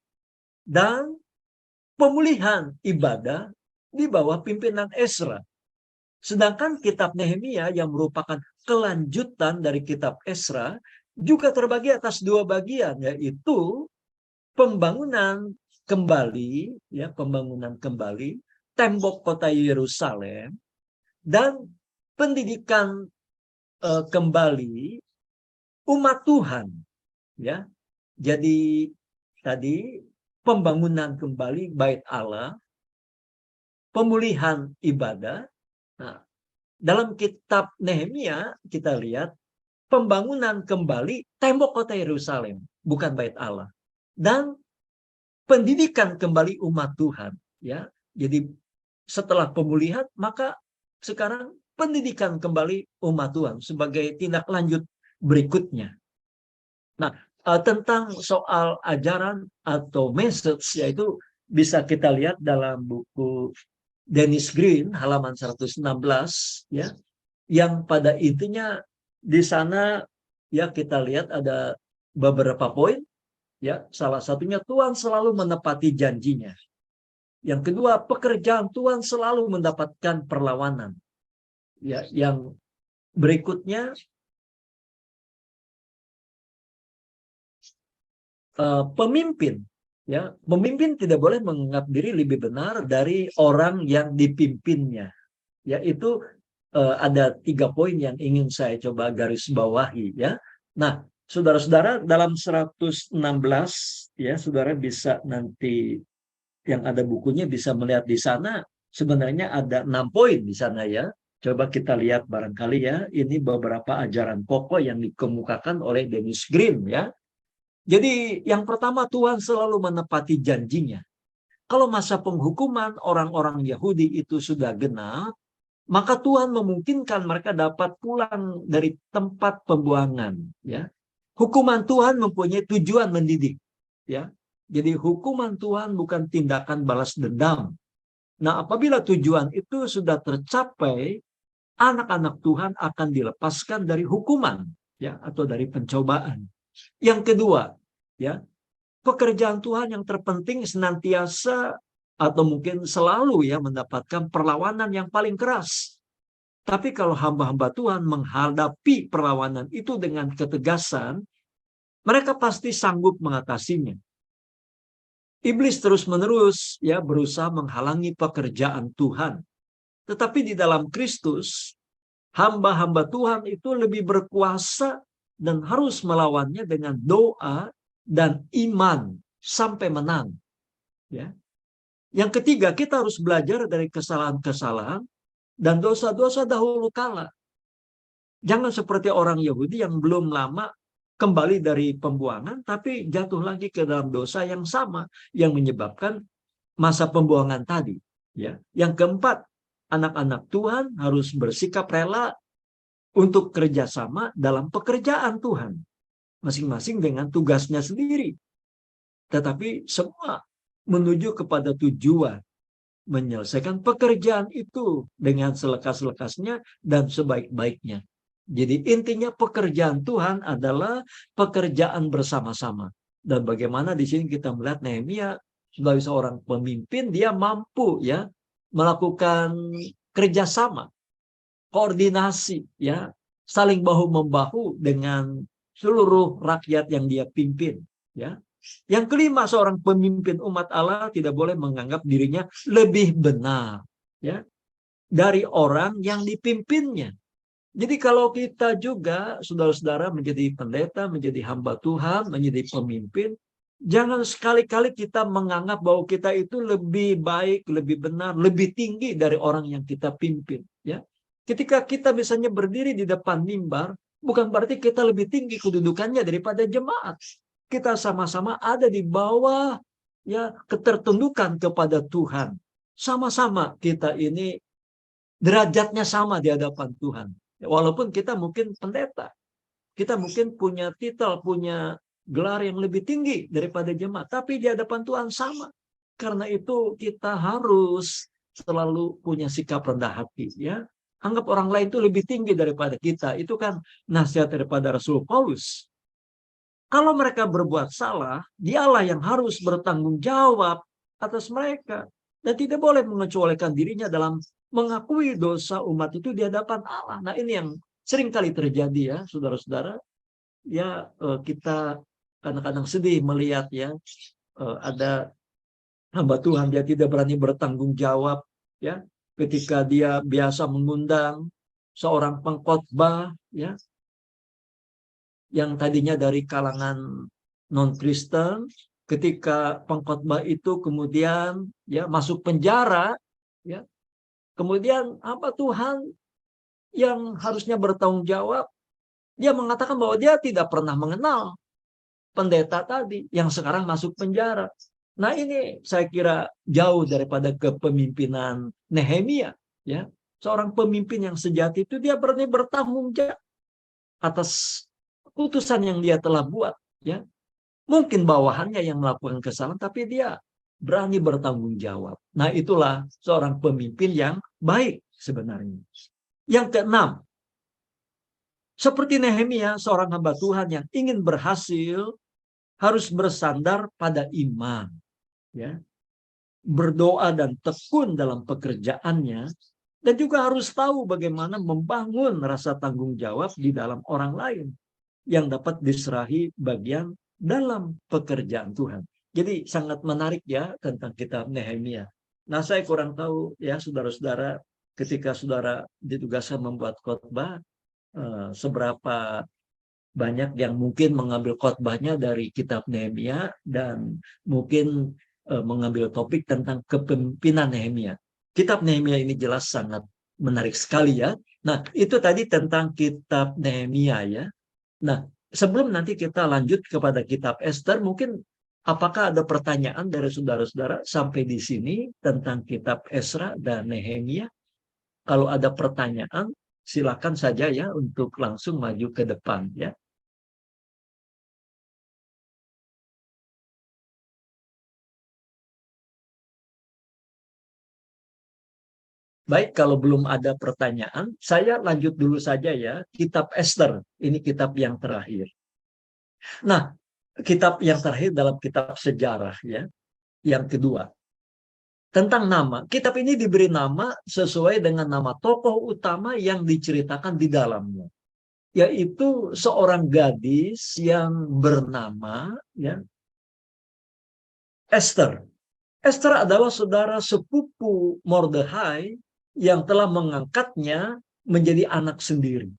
dan pemulihan ibadah di bawah pimpinan Esra. Sedangkan kitab Nehemia yang merupakan kelanjutan dari kitab Esra juga terbagi atas dua bagian, yaitu pembangunan kembali ya, pembangunan kembali tembok kota Yerusalem, dan pendidikan kembali umat Tuhan ya. Jadi tadi pembangunan kembali Bait Allah, pemulihan ibadah. Nah, dalam kitab Nehemia kita lihat pembangunan kembali tembok kota Yerusalem, bukan Bait Allah, dan pendidikan kembali umat Tuhan ya. Jadi setelah pemulihan maka sekarang pendidikan kembali umat Tuhan sebagai tindak lanjut berikutnya. Nah, tentang soal ajaran atau message yaitu bisa kita lihat dalam buku Dennis Green halaman 116 ya, yang pada intinya di sana ya kita lihat ada beberapa poin ya. Salah satunya Tuhan selalu menepati janjinya. Yang kedua, pekerjaan Tuhan selalu mendapatkan perlawanan. Ya, yang berikutnya pemimpin ya, pemimpin tidak boleh menganggap diri lebih benar dari orang yang dipimpinnya. Yaitu ada 3 poin yang ingin saya coba garis bawahi ya. Nah, saudara-saudara dalam 116 ya, saudara bisa nanti yang ada bukunya bisa melihat di sana sebenarnya ada 6 poin di sana ya. Coba kita lihat barangkali ya, ini beberapa ajaran pokok yang dikemukakan oleh Dennis Green ya. Jadi yang pertama, Tuhan selalu menepati janjinya. Kalau masa penghukuman orang-orang Yahudi itu sudah genap, maka Tuhan memungkinkan mereka dapat pulang dari tempat pembuangan ya. Hukuman Tuhan mempunyai tujuan mendidik, ya. Jadi hukuman Tuhan bukan tindakan balas dendam. Nah, apabila tujuan itu sudah tercapai, anak-anak Tuhan akan dilepaskan dari hukuman, ya, atau dari pencobaan. Yang kedua, ya, pekerjaan Tuhan yang terpenting senantiasa atau mungkin selalu ya mendapatkan perlawanan yang paling keras. Tapi kalau hamba-hamba Tuhan menghadapi perlawanan itu dengan ketegasan, mereka pasti sanggup mengatasinya. Iblis terus-menerus ya berusaha menghalangi pekerjaan Tuhan. Tetapi di dalam Kristus, hamba-hamba Tuhan itu lebih berkuasa dan harus melawannya dengan doa dan iman sampai menang. Ya. Yang ketiga, kita harus belajar dari kesalahan-kesalahan dan dosa-dosa dahulu kala. Jangan seperti orang Yahudi yang belum lama kembali dari pembuangan, tapi jatuh lagi ke dalam dosa yang sama, yang menyebabkan masa pembuangan tadi. Ya. Yang keempat, anak-anak Tuhan harus bersikap rela untuk kerjasama dalam pekerjaan Tuhan. Masing-masing dengan tugasnya sendiri. Tetapi semua menuju kepada tujuan menyelesaikan pekerjaan itu dengan selekas-lekasnya dan sebaik-baiknya. Jadi intinya pekerjaan Tuhan adalah pekerjaan bersama-sama. Dan bagaimana di sini kita melihat Nehemia sebagai seorang pemimpin, dia mampu ya melakukan kerjasama, koordinasi, ya, saling bahu-membahu dengan seluruh rakyat yang dia pimpin. Ya. Yang kelima, seorang pemimpin umat Allah tidak boleh menganggap dirinya lebih benar, ya, dari orang yang dipimpinnya. Jadi kalau kita juga, saudara-saudara, menjadi pendeta, menjadi hamba Tuhan, menjadi pemimpin, jangan sekali-kali kita menganggap bahwa kita itu lebih baik, lebih benar, lebih tinggi dari orang yang kita pimpin. Ya, ketika kita misalnya berdiri di depan mimbar, bukan berarti kita lebih tinggi kedudukannya daripada jemaat. Kita sama-sama ada di bawah ya ketertundukan kepada Tuhan. Sama-sama kita ini derajatnya sama di hadapan Tuhan. Walaupun kita mungkin pendeta, kita mungkin punya titel, punya gelar yang lebih tinggi daripada jemaat, tapi di hadapan Tuhan sama. Karena itu kita harus selalu punya sikap rendah hati, ya. Anggap orang lain itu lebih tinggi daripada kita. Itu kan nasihat daripada Rasul Paulus. Kalau mereka berbuat salah, dialah yang harus bertanggung jawab atas mereka. Dan tidak boleh mengecualikan dirinya dalam mengakui dosa umat itu di hadapan Allah. Nah, ini yang sering kali terjadi ya, saudara-saudara. Ya, kita kadang-kadang sedih melihat ya, ada hamba Tuhan dia tidak berani bertanggung jawab ya, ketika dia biasa mengundang seorang pengkhotbah ya, yang tadinya dari kalangan non-Kristen, ketika pengkhotbah itu kemudian ya masuk penjara, ya, kemudian apa Tuhan yang harusnya bertanggung jawab, dia mengatakan bahwa dia tidak pernah mengenal pendeta tadi yang sekarang masuk penjara. Nah, ini saya kira jauh daripada kepemimpinan Nehemia, ya. Seorang pemimpin yang sejati itu dia berani bertanggung jawab atas keputusan yang dia telah buat, ya. Mungkin bawahannya yang melakukan kesalahan, tapi dia berani bertanggung jawab. Nah, itulah seorang pemimpin yang baik sebenarnya. Yang keenam, seperti Nehemia, seorang hamba Tuhan yang ingin berhasil harus bersandar pada iman, ya, berdoa dan tekun dalam pekerjaannya, dan juga harus tahu bagaimana membangun rasa tanggung jawab di dalam orang lain yang dapat diserahi bagian dalam pekerjaan Tuhan. Jadi sangat menarik ya tentang kitab Nehemia. Nah, saya kurang tahu ya saudara-saudara, ketika saudara ditugaskan membuat khotbah, seberapa banyak yang mungkin mengambil khotbahnya dari kitab Nehemia dan mungkin mengambil topik tentang kepemimpinan Nehemia. Kitab Nehemia ini jelas sangat menarik sekali ya. Nah, itu tadi tentang kitab Nehemia ya. Nah, sebelum nanti kita lanjut kepada kitab Ester, mungkin apakah ada pertanyaan dari saudara-saudara sampai di sini tentang kitab Esra dan Nehemia? Kalau ada pertanyaan, silakan saja ya untuk langsung maju ke depan ya. Baik, kalau belum ada pertanyaan, saya lanjut dulu saja ya. Kitab Ester, ini kitab yang terakhir. Nah, kitab yang terakhir dalam kitab sejarah ya, yang kedua. Tentang nama, kitab ini diberi nama sesuai dengan nama tokoh utama yang diceritakan di dalamnya, yaitu seorang gadis yang bernama ya, Esther. Esther adalah saudara sepupu Mordechai yang telah mengangkatnya menjadi anak sendiri.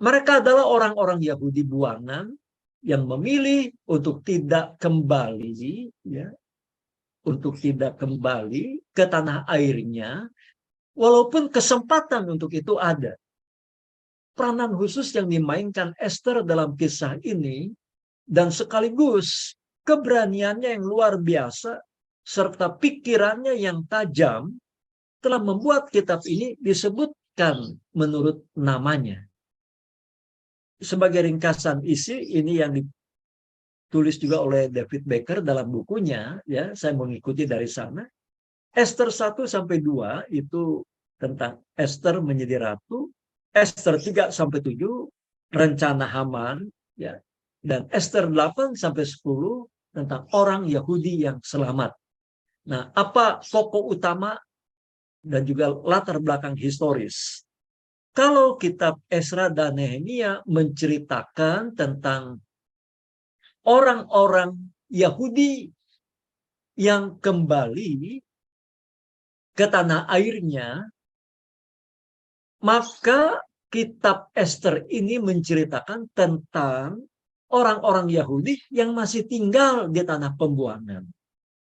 Mereka adalah orang-orang Yahudi buangan yang memilih untuk tidak kembali ya, untuk tidak kembali ke tanah airnya, walaupun kesempatan untuk itu ada. Peranan khusus yang dimainkan Esther dalam kisah ini, dan sekaligus keberaniannya yang luar biasa, serta pikirannya yang tajam, telah membuat kitab ini disebutkan menurut namanya. Sebagai ringkasan isi, ini yang ditulis juga oleh David Baker dalam bukunya, ya, saya mengikuti dari sana. Esther 1-2 itu tentang Esther menjadi ratu, Esther 3-7 rencana Haman, ya, dan Esther 8-10 tentang orang Yahudi yang selamat. Nah, apa pokok utama dan juga latar belakang historis? Kalau kitab Esra dan Nehemia menceritakan tentang orang-orang Yahudi yang kembali ke tanah airnya, maka kitab Esther ini menceritakan tentang orang-orang Yahudi yang masih tinggal di tanah pembuangan,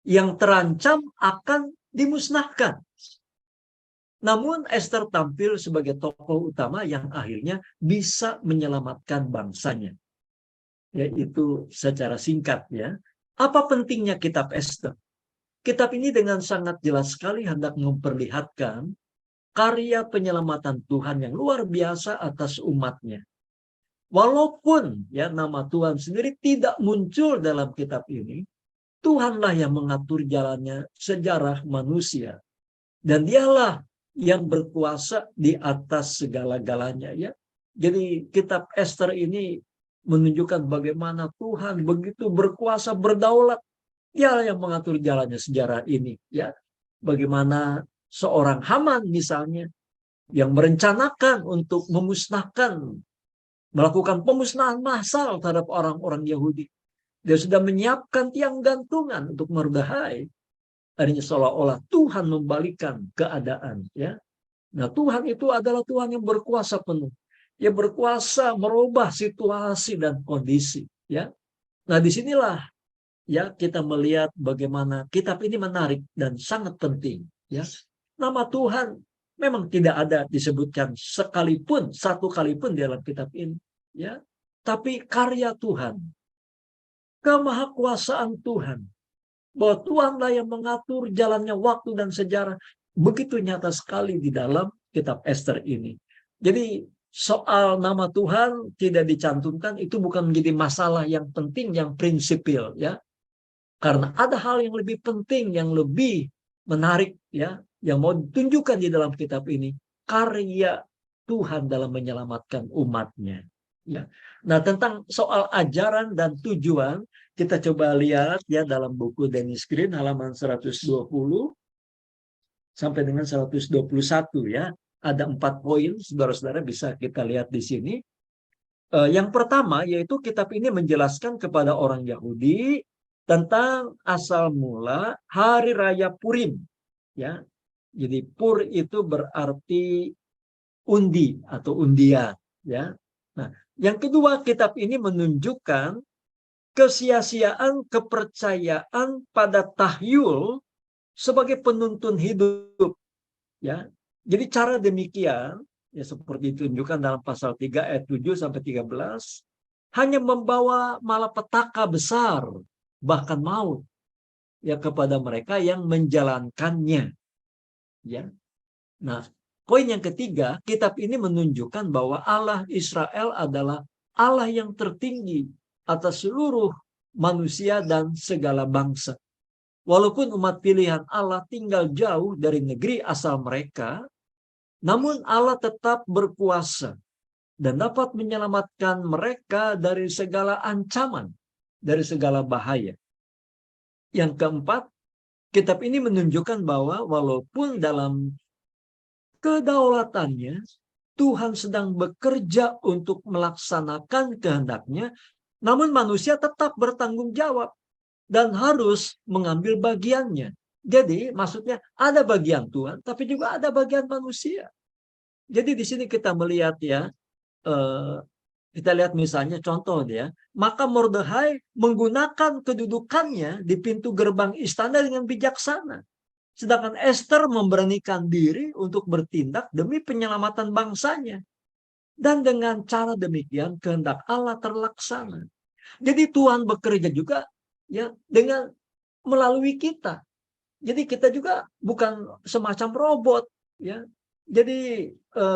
yang terancam akan dimusnahkan. Namun Esther tampil sebagai tokoh utama yang akhirnya bisa menyelamatkan bangsanya. Yaitu secara singkat ya. Apa pentingnya kitab Esther? Kitab ini dengan sangat jelas sekali hendak memperlihatkan karya penyelamatan Tuhan yang luar biasa atas umatnya. Walaupun ya nama Tuhan sendiri tidak muncul dalam kitab ini, Tuhanlah yang mengatur jalannya sejarah manusia. Dan dialah yang berkuasa di atas segala-galanya ya. Jadi kitab Esther ini menunjukkan bagaimana Tuhan begitu berkuasa, berdaulat. Dialah yang mengatur jalannya sejarah ini ya. Bagaimana seorang Haman misalnya yang merencanakan untuk melakukan pemusnahan massal terhadap orang-orang Yahudi. Dia sudah menyiapkan tiang gantungan untuk Mordechai. Artinya seolah-olah Tuhan membalikkan keadaan ya. Nah, Tuhan itu adalah Tuhan yang berkuasa penuh. Dia berkuasa merubah situasi dan kondisi ya. Nah, disinilah ya kita melihat bagaimana kitab ini menarik dan sangat penting ya. Nama Tuhan memang tidak ada disebutkan satu kali pun dalam kitab ini ya. Tapi karya Tuhan, kemahakuasaan Tuhan, bahwa Tuhanlah yang mengatur jalannya waktu dan sejarah, begitu nyata sekali di dalam kitab Esther ini. Jadi soal nama Tuhan tidak dicantumkan itu bukan menjadi masalah yang penting, yang prinsipil ya. Karena ada hal yang lebih penting, yang lebih menarik ya, yang mau ditunjukkan di dalam kitab ini, karya Tuhan dalam menyelamatkan umatnya. Ya. Nah, tentang soal ajaran dan tujuan, kita coba lihat ya dalam buku Dennis Green halaman 120 sampai dengan 121 ya. Ada 4 poin, saudara-saudara bisa kita lihat di sini. Yang pertama yaitu kitab ini menjelaskan kepada orang Yahudi tentang asal mula hari raya Purim ya. Jadi Pur itu berarti undi atau undian ya. Nah, yang kedua kitab ini menunjukkan kesia-siaan kepercayaan pada tahyul sebagai penuntun hidup ya. Jadi cara demikian ya seperti ditunjukkan dalam pasal 3 ayat 7 sampai 13 hanya membawa malapetaka besar bahkan maut ya kepada mereka yang menjalankannya ya. Nah, poin yang ketiga, kitab ini menunjukkan bahwa Allah Israel adalah Allah yang tertinggi atas seluruh manusia dan segala bangsa. walaupun umat pilihan Allah tinggal jauh dari negeri asal mereka, namun Allah tetap berkuasa dan dapat menyelamatkan mereka dari segala ancaman, dari segala bahaya. Yang keempat, kitab ini menunjukkan bahwa walaupun dalam kedaulatannya, Tuhan sedang bekerja untuk melaksanakan kehendaknya, namun manusia tetap bertanggung jawab dan harus mengambil bagiannya. Jadi maksudnya ada bagian Tuhan, tapi juga ada bagian manusia. Jadi di sini kita melihat ya, kita lihat misalnya contoh dia, maka Mordekhai menggunakan kedudukannya di pintu gerbang istana dengan bijaksana. Sedangkan Esther memberanikan diri untuk bertindak demi penyelamatan bangsanya. Dan dengan cara demikian kehendak Allah terlaksana. Jadi Tuhan bekerja juga ya dengan melalui kita. Jadi kita juga bukan semacam robot ya. Jadi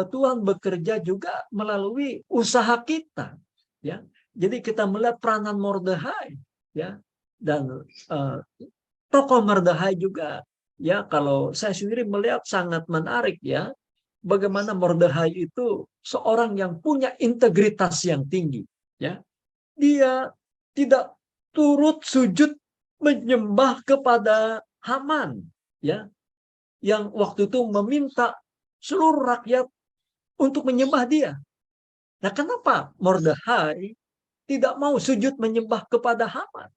Tuhan bekerja juga melalui usaha kita ya. Jadi kita melihat peranan Mordekhai ya, dan tokoh Mordekhai juga ya, kalau saya sendiri melihat sangat menarik ya, bagaimana Mordekhai itu seorang yang punya integritas yang tinggi ya. Dia tidak turut sujud menyembah kepada Haman ya, yang waktu itu meminta seluruh rakyat untuk menyembah dia. Nah, kenapa Mordekhai tidak mau sujud menyembah kepada Haman?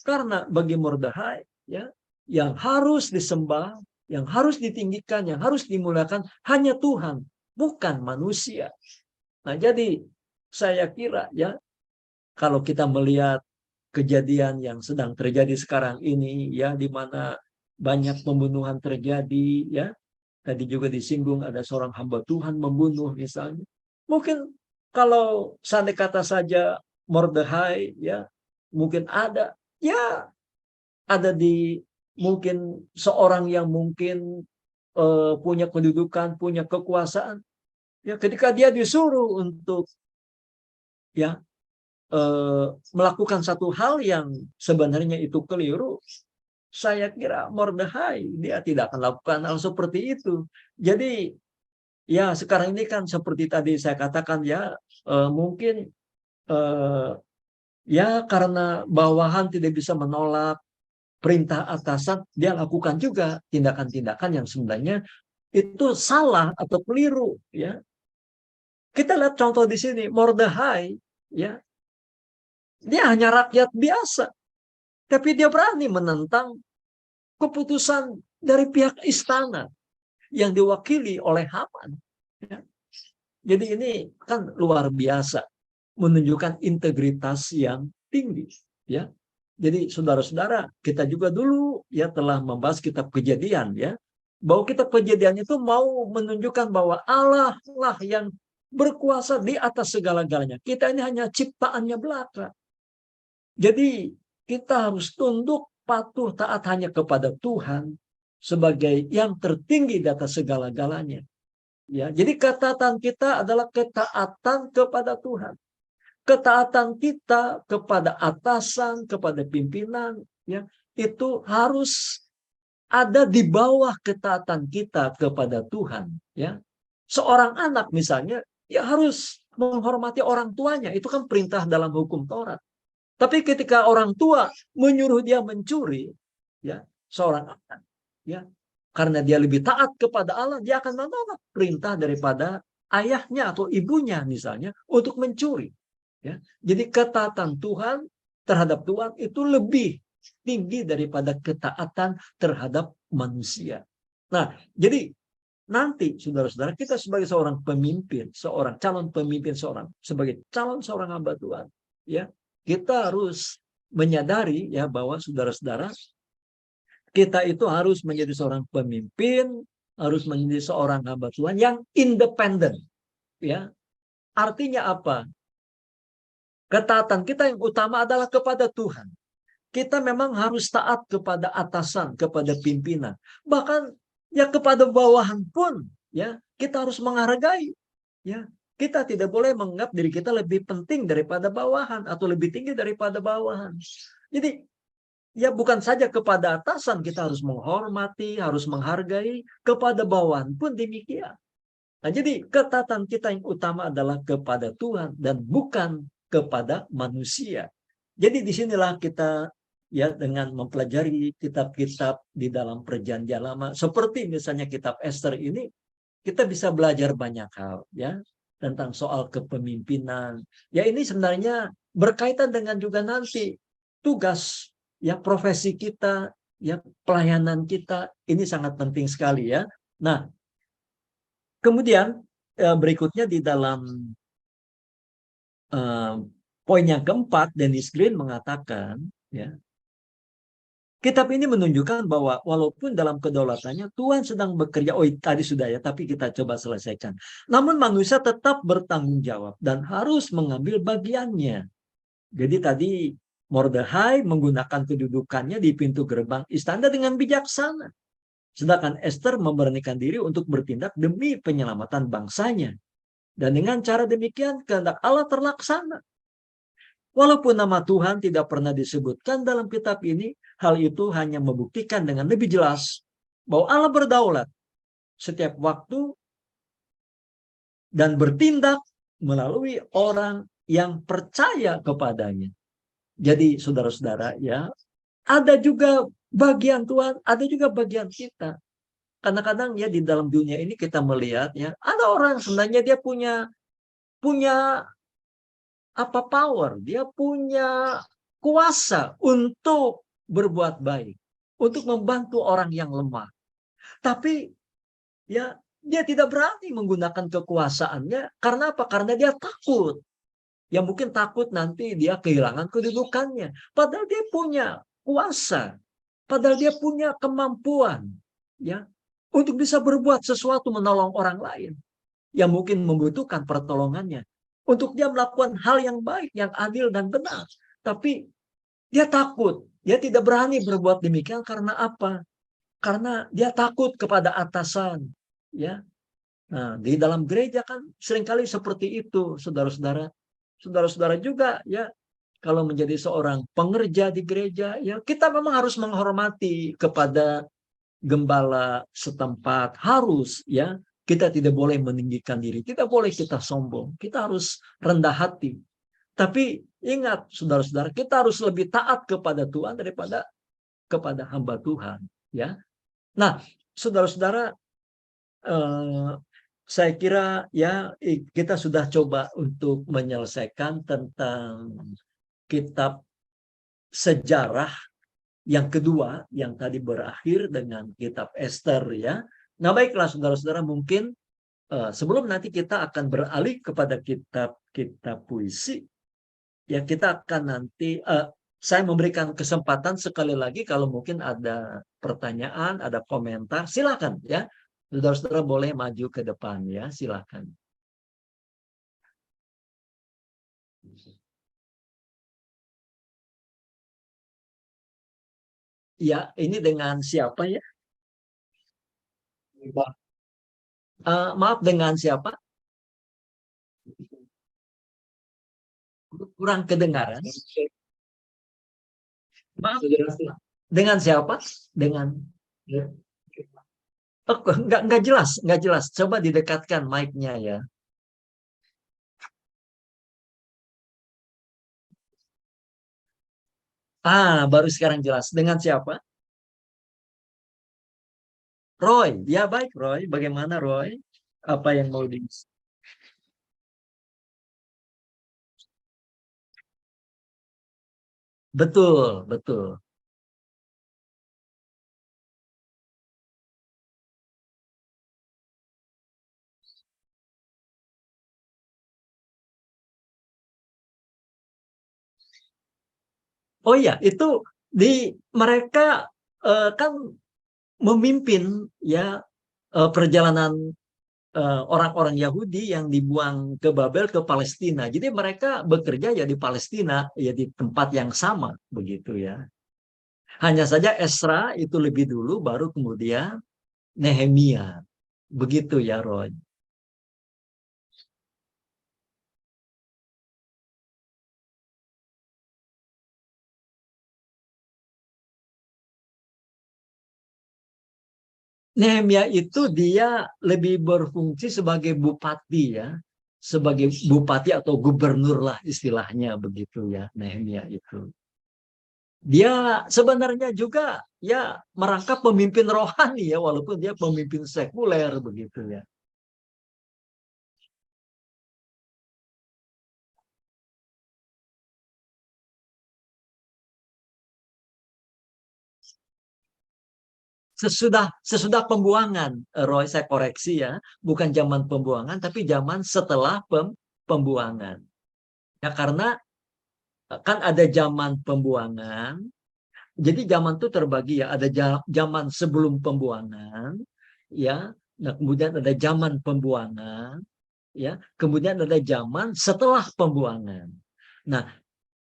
Karena bagi Mordekhai ya, yang harus disembah, yang harus ditinggikan, yang harus dimuliakan hanya Tuhan, bukan manusia. Nah, jadi saya kira ya, kalau kita melihat kejadian yang sedang terjadi sekarang ini ya, di mana banyak pembunuhan terjadi ya, tadi juga disinggung ada seorang hamba Tuhan membunuh misalnya. Mungkin kalau seandainya kata saja Mordekhai ya, mungkin ada ya, ada di mungkin seorang yang mungkin punya kedudukan, punya kekuasaan ya, ketika dia disuruh untuk ya melakukan satu hal yang sebenarnya itu keliru, saya kira Mordekhai dia tidak akan lakukan hal seperti itu. Jadi ya sekarang ini kan seperti tadi saya katakan ya, mungkin ya karena bawahan tidak bisa menolak perintah atasan, dia lakukan juga tindakan-tindakan yang sebenarnya itu salah atau keliru ya. Kita lihat contoh di sini, Mordekhai ya, dia hanya rakyat biasa, tapi dia berani menentang keputusan dari pihak istana yang diwakili oleh Haman ya. Jadi ini kan luar biasa, menunjukkan integritas yang tinggi ya. Jadi saudara-saudara, kita juga dulu ya telah membahas kitab Kejadian ya, bahwa kitab Kejadian itu mau menunjukkan bahwa Allah lah yang berkuasa di atas segala-galanya. Kita ini hanya ciptaannya belaka. Jadi kita harus tunduk, patuh, taat hanya kepada Tuhan sebagai yang tertinggi di atas segala-galanya. Ya, jadi ketaatan kita adalah ketaatan kepada Tuhan. Ketaatan kita kepada atasan, kepada pimpinan, ya, itu harus ada di bawah ketaatan kita kepada Tuhan. Ya, seorang anak misalnya, ya harus menghormati orang tuanya. Itu kan perintah dalam hukum Taurat. Tapi ketika orang tua menyuruh dia mencuri, ya, seorang anak, ya, karena dia lebih taat kepada Allah, dia akan menolak perintah daripada ayahnya atau ibunya misalnya untuk mencuri. Ya. Jadi ketaatan Tuhan terhadap Tuhan itu lebih tinggi daripada ketaatan terhadap manusia. Nah, jadi nanti saudara-saudara, kita sebagai seorang pemimpin, seorang calon pemimpin, sebagai calon seorang hamba Tuhan, ya, kita harus menyadari ya bahwa saudara-saudara, kita itu harus menjadi seorang pemimpin, harus menjadi seorang hamba Tuhan yang independen. Ya, artinya apa? Ketaatan kita yang utama adalah kepada Tuhan. Kita memang harus taat kepada atasan, kepada pimpinan. Bahkan ya kepada bawahan pun ya kita harus menghargai. Ya, kita tidak boleh menganggap diri kita lebih penting daripada bawahan atau lebih tinggi daripada bawahan. Jadi Ya bukan saja kepada atasan kita harus menghormati, harus menghargai, kepada bawahan pun demikian. Nah, jadi ketaatan kita yang utama adalah kepada Tuhan dan bukan kepada manusia. Jadi disinilah kita ya dengan mempelajari kitab-kitab di dalam Perjanjian Lama, seperti misalnya kitab Esther ini, kita bisa belajar banyak hal ya tentang soal kepemimpinan. Ya ini sebenarnya berkaitan dengan juga nanti tugas ya profesi kita, ya pelayanan kita ini sangat penting sekali ya. Nah, kemudian berikutnya di dalam eh, poin yang keempat, Dennis Green mengatakan ya kitab ini menunjukkan bahwa walaupun dalam kedaulatannya Tuhan sedang bekerja, oh tadi sudah ya, tapi kita coba selesaikan. Namun manusia tetap bertanggung jawab dan harus mengambil bagiannya. Jadi tadi Mordechai menggunakan kedudukannya di pintu gerbang istana dengan bijaksana. Sedangkan Esther memberanikan diri untuk bertindak demi penyelamatan bangsanya. Dan dengan cara demikian kehendak Allah terlaksana. Walaupun nama Tuhan tidak pernah disebutkan dalam kitab ini, hal itu hanya membuktikan dengan lebih jelas bahwa Allah berdaulat setiap waktu dan bertindak melalui orang yang percaya kepadanya. Jadi saudara-saudara ya, ada juga bagian Tuhan, ada juga bagian kita. Kadang-kadang ya di dalam dunia ini kita melihat ya, ada orang sebenarnya dia punya apa power, dia punya kuasa untuk berbuat baik, untuk membantu orang yang lemah. Tapi ya dia tidak berani menggunakan kekuasaannya karena apa? Karena dia takut. Ya mungkin takut nanti dia kehilangan kedudukannya. Padahal dia punya kuasa, padahal dia punya kemampuan ya untuk bisa berbuat sesuatu menolong orang lain yang mungkin membutuhkan pertolongannya. Untuk dia melakukan hal yang baik, yang adil dan benar. Tapi dia takut. Dia tidak berani berbuat demikian karena apa? Karena dia takut kepada atasan. Ya. Nah, di dalam gereja kan seringkali seperti itu, saudara-saudara. Saudara-saudara juga ya, kalau menjadi seorang pengerja di gereja, ya kita memang harus menghormati kepada gembala setempat, harus ya, kita tidak boleh meninggikan diri, tidak boleh kita sombong, kita harus rendah hati. Tapi ingat saudara-saudara, kita harus lebih taat kepada Tuhan daripada kepada hamba Tuhan ya. Nah saudara-saudara, eh, saya kira ya kita sudah coba untuk menyelesaikan tentang kitab sejarah yang kedua yang tadi berakhir dengan kitab Esther ya. Nah baiklah saudara-saudara, mungkin sebelum nanti kita akan beralih kepada kitab-kitab puisi, ya kita akan nanti saya memberikan kesempatan sekali lagi kalau mungkin ada pertanyaan, ada komentar, silakan ya. Saudara-saudara boleh maju ke depan ya, silakan. Ya, ini dengan siapa ya? Maaf, dengan siapa? Kurang kedengaran. Maaf, dengan siapa? Dengan oh, nggak jelas, nggak jelas. Coba didekatkan mic-nya ya. Baru sekarang jelas. Dengan siapa? Roy. Ya baik Roy. Bagaimana Roy? Apa yang mau di... Betul, betul. Oh iya, itu di mereka kan memimpin ya perjalanan orang-orang Yahudi yang dibuang ke Babel ke Palestina. Jadi mereka bekerja ya di Palestina, ya di tempat yang sama begitu ya. Hanya saja Esra itu lebih dulu, baru kemudian Nehemia. Begitu ya, Roy. Nehemia itu dia lebih berfungsi sebagai bupati ya, sebagai bupati atau gubernur lah istilahnya begitu ya, Nehemia itu. Dia sebenarnya juga ya merangkap pemimpin rohani ya, walaupun dia pemimpin sekuler begitu ya. Sesudah pembuangan, Roy, saya koreksi ya, bukan zaman pembuangan tapi zaman setelah pembuangan. Ya karena kan ada zaman pembuangan. Jadi zaman itu terbagi ya, ada zaman sebelum pembuangan, ya. Nah, kemudian ada zaman pembuangan, ya. Kemudian ada zaman setelah pembuangan. Nah,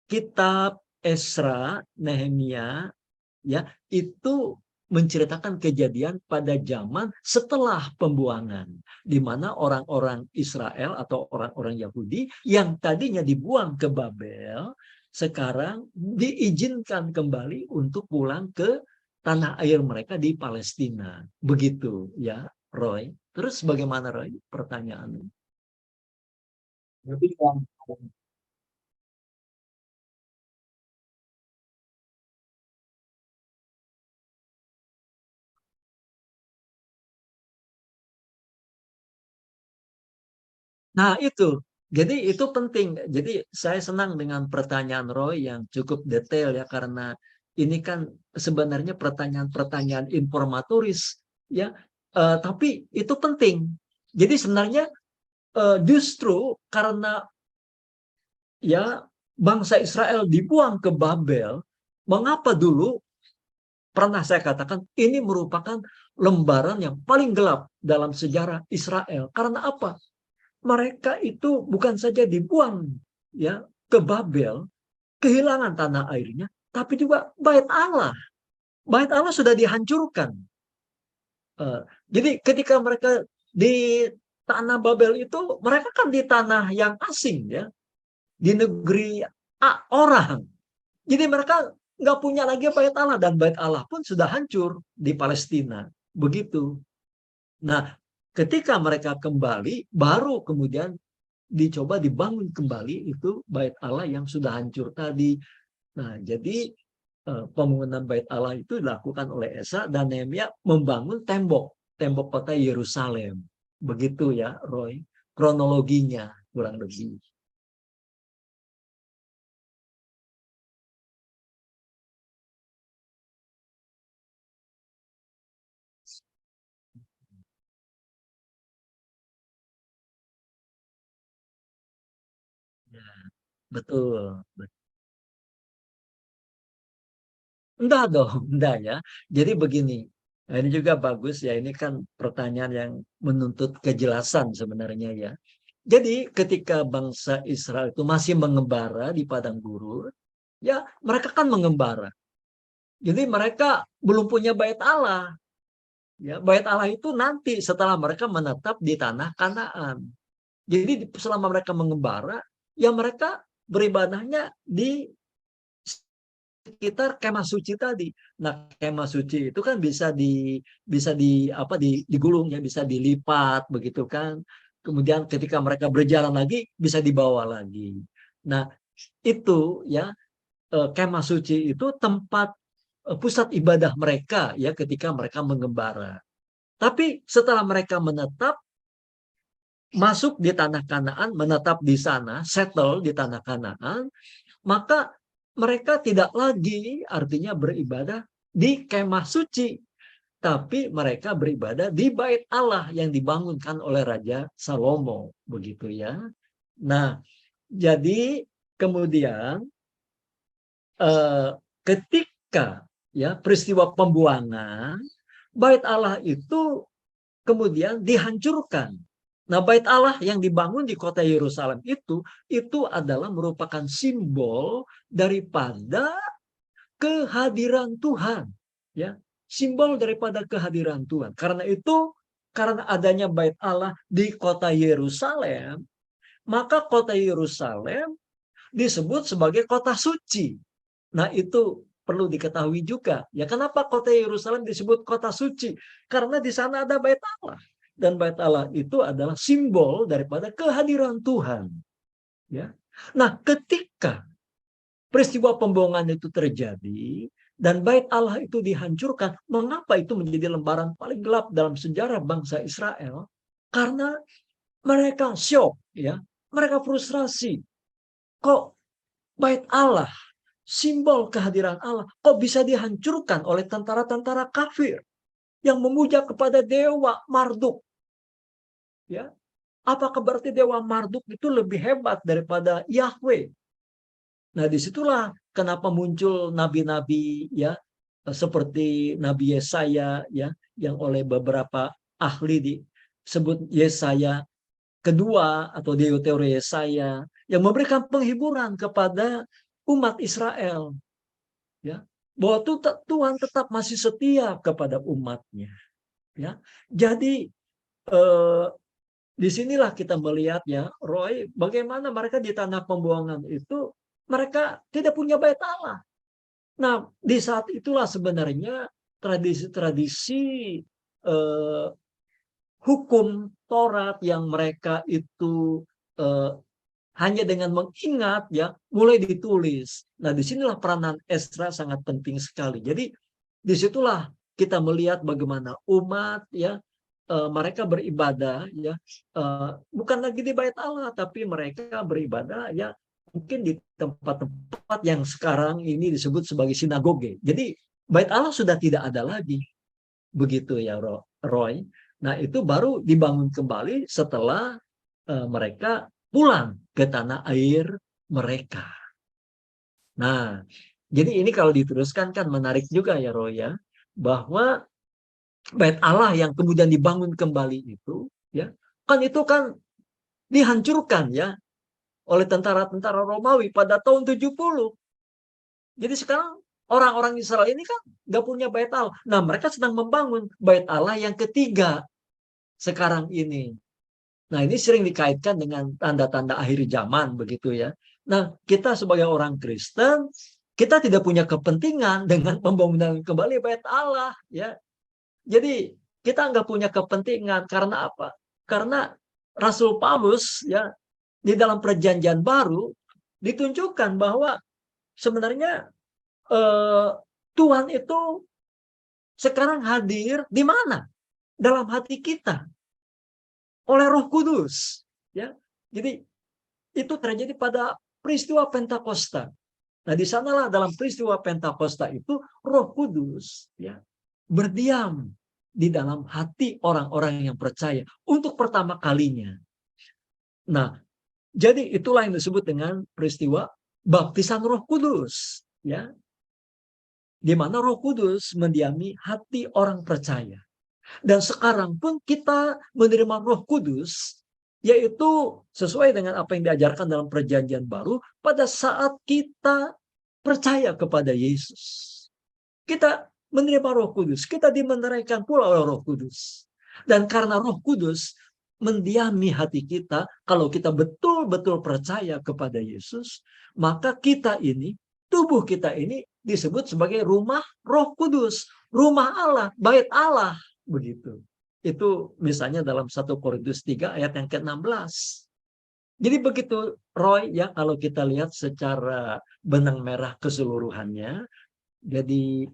kitab Esra, Nehemia, ya, itu menceritakan kejadian pada zaman setelah pembuangan, di mana orang-orang Israel atau orang-orang Yahudi yang tadinya dibuang ke Babel, sekarang diizinkan kembali untuk pulang ke tanah air mereka di Palestina. Begitu ya, Roy. Terus bagaimana, Roy, pertanyaannya? Nah, itu. Jadi itu penting. Jadi saya senang dengan pertanyaan Roy yang cukup detail ya, karena ini kan sebenarnya pertanyaan-pertanyaan informatoris ya. Tapi itu penting. Jadi sebenarnya justru karena ya bangsa Israel dibuang ke Babel, mengapa dulu pernah saya katakan ini merupakan lembaran yang paling gelap dalam sejarah Israel. Karena apa? Mereka itu bukan saja dibuang ya ke Babel, kehilangan tanah airnya, tapi juga bait Allah. Bait Allah sudah dihancurkan. Eh, jadi ketika mereka di tanah Babel itu, mereka kan di tanah yang asing ya, di negeri orang. Jadi mereka nggak punya lagi bait Allah, dan bait Allah pun sudah hancur di Palestina. Begitu. Nah, ketika mereka kembali, baru kemudian dicoba dibangun kembali itu bait Allah yang sudah hancur tadi. Nah, jadi pembangunan bait Allah itu dilakukan oleh Esa dan Nehemia membangun tembok kota Yerusalem. Begitu ya, Roy. Kronologinya kurang lebih. Ya, betul. Enggak dong, enggak ya. Jadi begini, nah ini juga bagus ya. Ini kan pertanyaan yang menuntut kejelasan sebenarnya ya. Jadi ketika bangsa Israel itu masih mengembara di padang gurun, ya mereka kan mengembara. Jadi mereka belum punya bait Allah. Ya, bait Allah itu nanti setelah mereka menetap di tanah Kanaan. Jadi selama mereka mengembara, ya mereka beribadahnya di sekitar kemah suci tadi. Nah, kemah suci itu kan bisa di apa digulung ya, bisa dilipat begitu kan. Kemudian ketika mereka berjalan lagi bisa dibawa lagi. Nah, itu ya, kemah suci itu tempat pusat ibadah mereka ya ketika mereka mengembara. Tapi setelah mereka menetap masuk di tanah Kanaan, menetap di sana, settle di tanah Kanaan, maka mereka tidak lagi artinya beribadah di kemah suci, tapi mereka beribadah di bait Allah yang dibangunkan oleh Raja Salomo, begitu ya. Nah, jadi kemudian eh, ketika ya peristiwa pembuangan, bait Allah itu kemudian dihancurkan. Nah, bait Allah yang dibangun di kota Yerusalem itu adalah merupakan simbol daripada kehadiran Tuhan, ya. Simbol daripada kehadiran Tuhan. Karena itu, karena adanya bait Allah di kota Yerusalem, maka kota Yerusalem disebut sebagai kota suci. Nah, itu perlu diketahui juga. Ya, kenapa kota Yerusalem disebut kota suci? Karena di sana ada bait Allah. Dan bait Allah itu adalah simbol daripada kehadiran Tuhan. Ya. Nah, ketika peristiwa pembohongan itu terjadi dan bait Allah itu dihancurkan, mengapa itu menjadi lembaran paling gelap dalam sejarah bangsa Israel? Karena mereka syok, ya, mereka frustrasi. Kok bait Allah, simbol kehadiran Allah, kok bisa dihancurkan oleh tentara-tentara kafir yang memuja kepada dewa Marduk? Ya, apakah berarti dewa Marduk itu lebih hebat daripada Yahweh? Nah, disitulah kenapa muncul nabi-nabi, ya, seperti Nabi Yesaya, ya, yang oleh beberapa ahli disebut Yesaya kedua atau Deuteronomi Yesaya, yang memberikan penghiburan kepada umat Israel, ya, bahwa Tuhan tetap masih setia kepada umatnya, ya. Jadi disinilah kita melihatnya, Roy, bagaimana mereka di tanah pembuangan itu mereka tidak punya bait Allah. Nah, di saat itulah sebenarnya tradisi-tradisi hukum Taurat yang mereka itu hanya dengan mengingat, ya, mulai ditulis. Nah, disinilah peranan Esra sangat penting sekali. Jadi disitulah kita melihat bagaimana umat, ya, mereka beribadah, ya, bukan lagi di bait Allah, tapi mereka beribadah, ya, mungkin di tempat-tempat yang sekarang ini disebut sebagai sinagoge. Jadi bait Allah sudah tidak ada lagi, begitu ya, Roy. Nah, itu baru dibangun kembali setelah mereka pulang ke tanah air mereka. Nah, jadi ini kalau diteruskan kan menarik juga ya, Roy, ya, bahwa bait Allah yang kemudian dibangun kembali itu, ya, kan itu kan dihancurkan, ya, oleh tentara-tentara Romawi pada tahun 70. Jadi sekarang orang-orang Israel ini kan nggak punya bait Allah. Nah, mereka sedang membangun bait Allah yang ketiga sekarang ini. Nah, ini sering dikaitkan dengan tanda-tanda akhir zaman, begitu ya. Nah, kita sebagai orang Kristen, kita tidak punya kepentingan dengan pembangunan kembali bait Allah, ya. Jadi kita nggak punya kepentingan karena apa? Karena Rasul Paulus, ya, di dalam Perjanjian Baru ditunjukkan bahwa sebenarnya Tuhan itu sekarang hadir di mana? Dalam hati kita oleh Roh Kudus, ya. Jadi itu terjadi pada peristiwa Pentakosta. Nah, di sanalah dalam peristiwa Pentakosta itu Roh Kudus, ya, berdiam di dalam hati orang-orang yang percaya untuk pertama kalinya. Nah, jadi itulah yang disebut dengan peristiwa baptisan Roh Kudus, ya, di mana Roh Kudus mendiami hati orang percaya. Dan sekarang pun kita menerima Roh Kudus, yaitu sesuai dengan apa yang diajarkan dalam Perjanjian Baru pada saat kita percaya kepada Yesus. Kita menerima Roh Kudus, kita dimeneraikan pula oleh Roh Kudus. Dan karena Roh Kudus mendiami hati kita, kalau kita betul-betul percaya kepada Yesus, maka kita ini, tubuh kita ini disebut sebagai rumah Roh Kudus, rumah Allah, bait Allah, begitu. Itu misalnya dalam 1 Korintus 3 ayat yang ke-16. Jadi begitu, Roy, ya, kalau kita lihat secara benang merah keseluruhannya. Jadi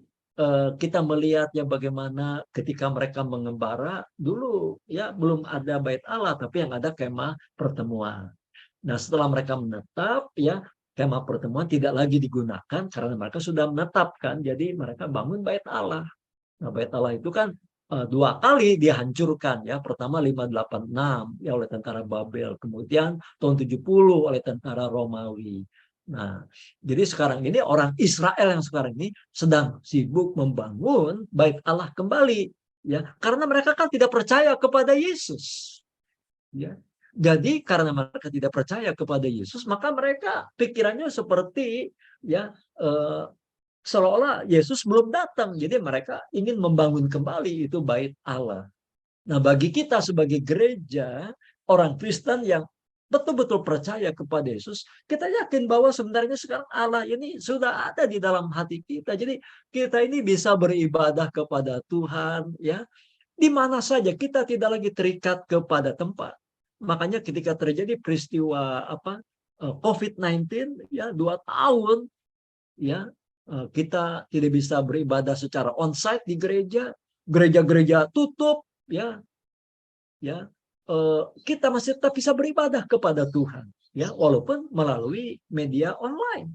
kita melihat ya bagaimana ketika mereka mengembara dulu, ya, belum ada bait Allah, tapi yang ada kemah pertemuan. Nah, setelah mereka menetap, ya, kemah pertemuan tidak lagi digunakan karena mereka sudah menetapkan. Jadi mereka bangun bait Allah. Nah, bait Allah itu kan 2 kali dihancurkan, ya. Pertama 586 ya oleh tentara Babel, kemudian tahun 70 oleh tentara Romawi. Nah, jadi sekarang ini orang Israel yang sekarang ini sedang sibuk membangun bait Allah kembali, ya, karena mereka kan tidak percaya kepada Yesus, ya. Jadi karena mereka tidak percaya kepada Yesus, maka mereka pikirannya seperti, ya, seolah-olah Yesus belum datang. Jadi mereka ingin membangun kembali itu bait Allah. Nah, bagi kita sebagai gereja orang Kristen yang betul-betul percaya kepada Yesus, kita yakin bahwa sebenarnya sekarang Allah ini sudah ada di dalam hati kita. Jadi kita ini bisa beribadah kepada Tuhan, ya, di mana saja. Kita tidak lagi terikat kepada tempat. Makanya ketika terjadi peristiwa COVID-19, ya, 2 tahun, ya, kita tidak bisa beribadah secara onsite di gereja, gereja-gereja tutup, ya, ya, kita masih tetap bisa beribadah kepada Tuhan, ya, walaupun melalui media online.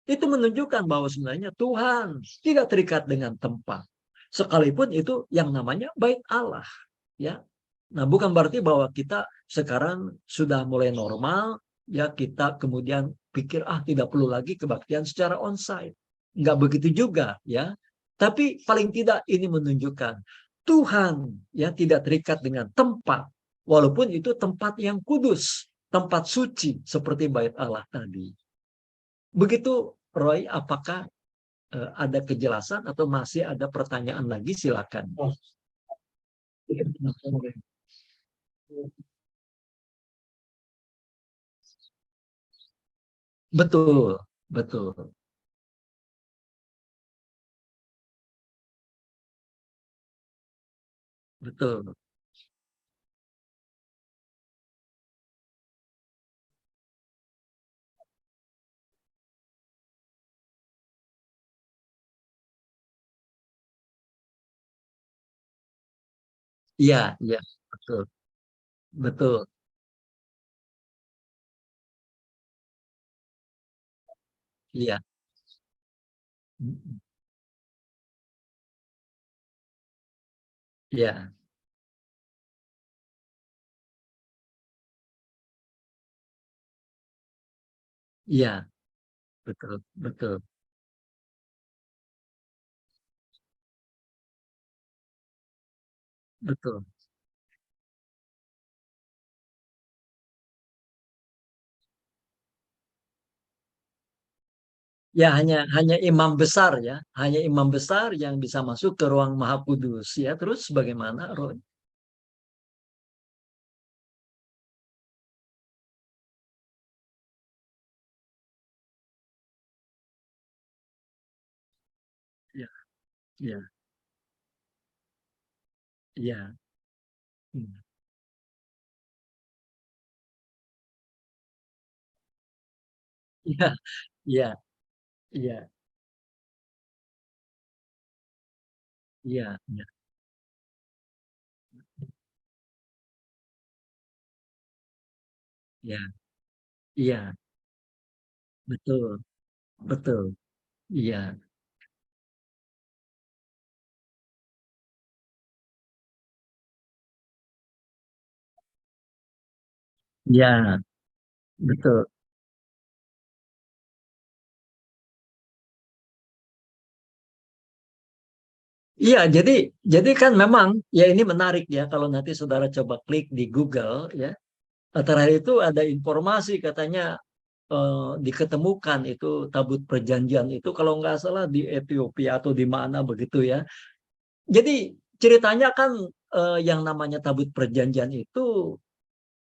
Itu menunjukkan bahwa sebenarnya Tuhan tidak terikat dengan tempat, sekalipun itu yang namanya bait Allah, ya. Nah, bukan berarti bahwa kita sekarang sudah mulai normal, ya, kita kemudian pikir tidak perlu lagi kebaktian secara onsite. Nggak begitu juga, ya. Tapi paling tidak ini menunjukkan Tuhan, ya, tidak terikat dengan tempat, walaupun itu tempat yang kudus, tempat suci seperti bait Allah tadi. Begitu, Roy, apakah ada kejelasan atau masih ada pertanyaan lagi? Silakan. Betul, betul, betul. Iya, iya, betul, betul. Iya, iya, iya, betul, betul, betul. Ya, hanya imam besar, ya, hanya imam besar yang bisa masuk ke ruang Maha Kudus, ya. Terus bagaimana, Roy? Ya, ya, ya. Hmm. Iya, iya, iya, iya, iya, iya, iya, betul, betul, iya, iya, betul. Iya, jadi kan memang ya ini menarik, ya, kalau nanti saudara coba klik di Google, ya. Terakhir itu ada informasi katanya diketemukan itu tabut perjanjian itu kalau nggak salah di Ethiopia atau di mana begitu, ya. Jadi ceritanya kan yang namanya tabut perjanjian itu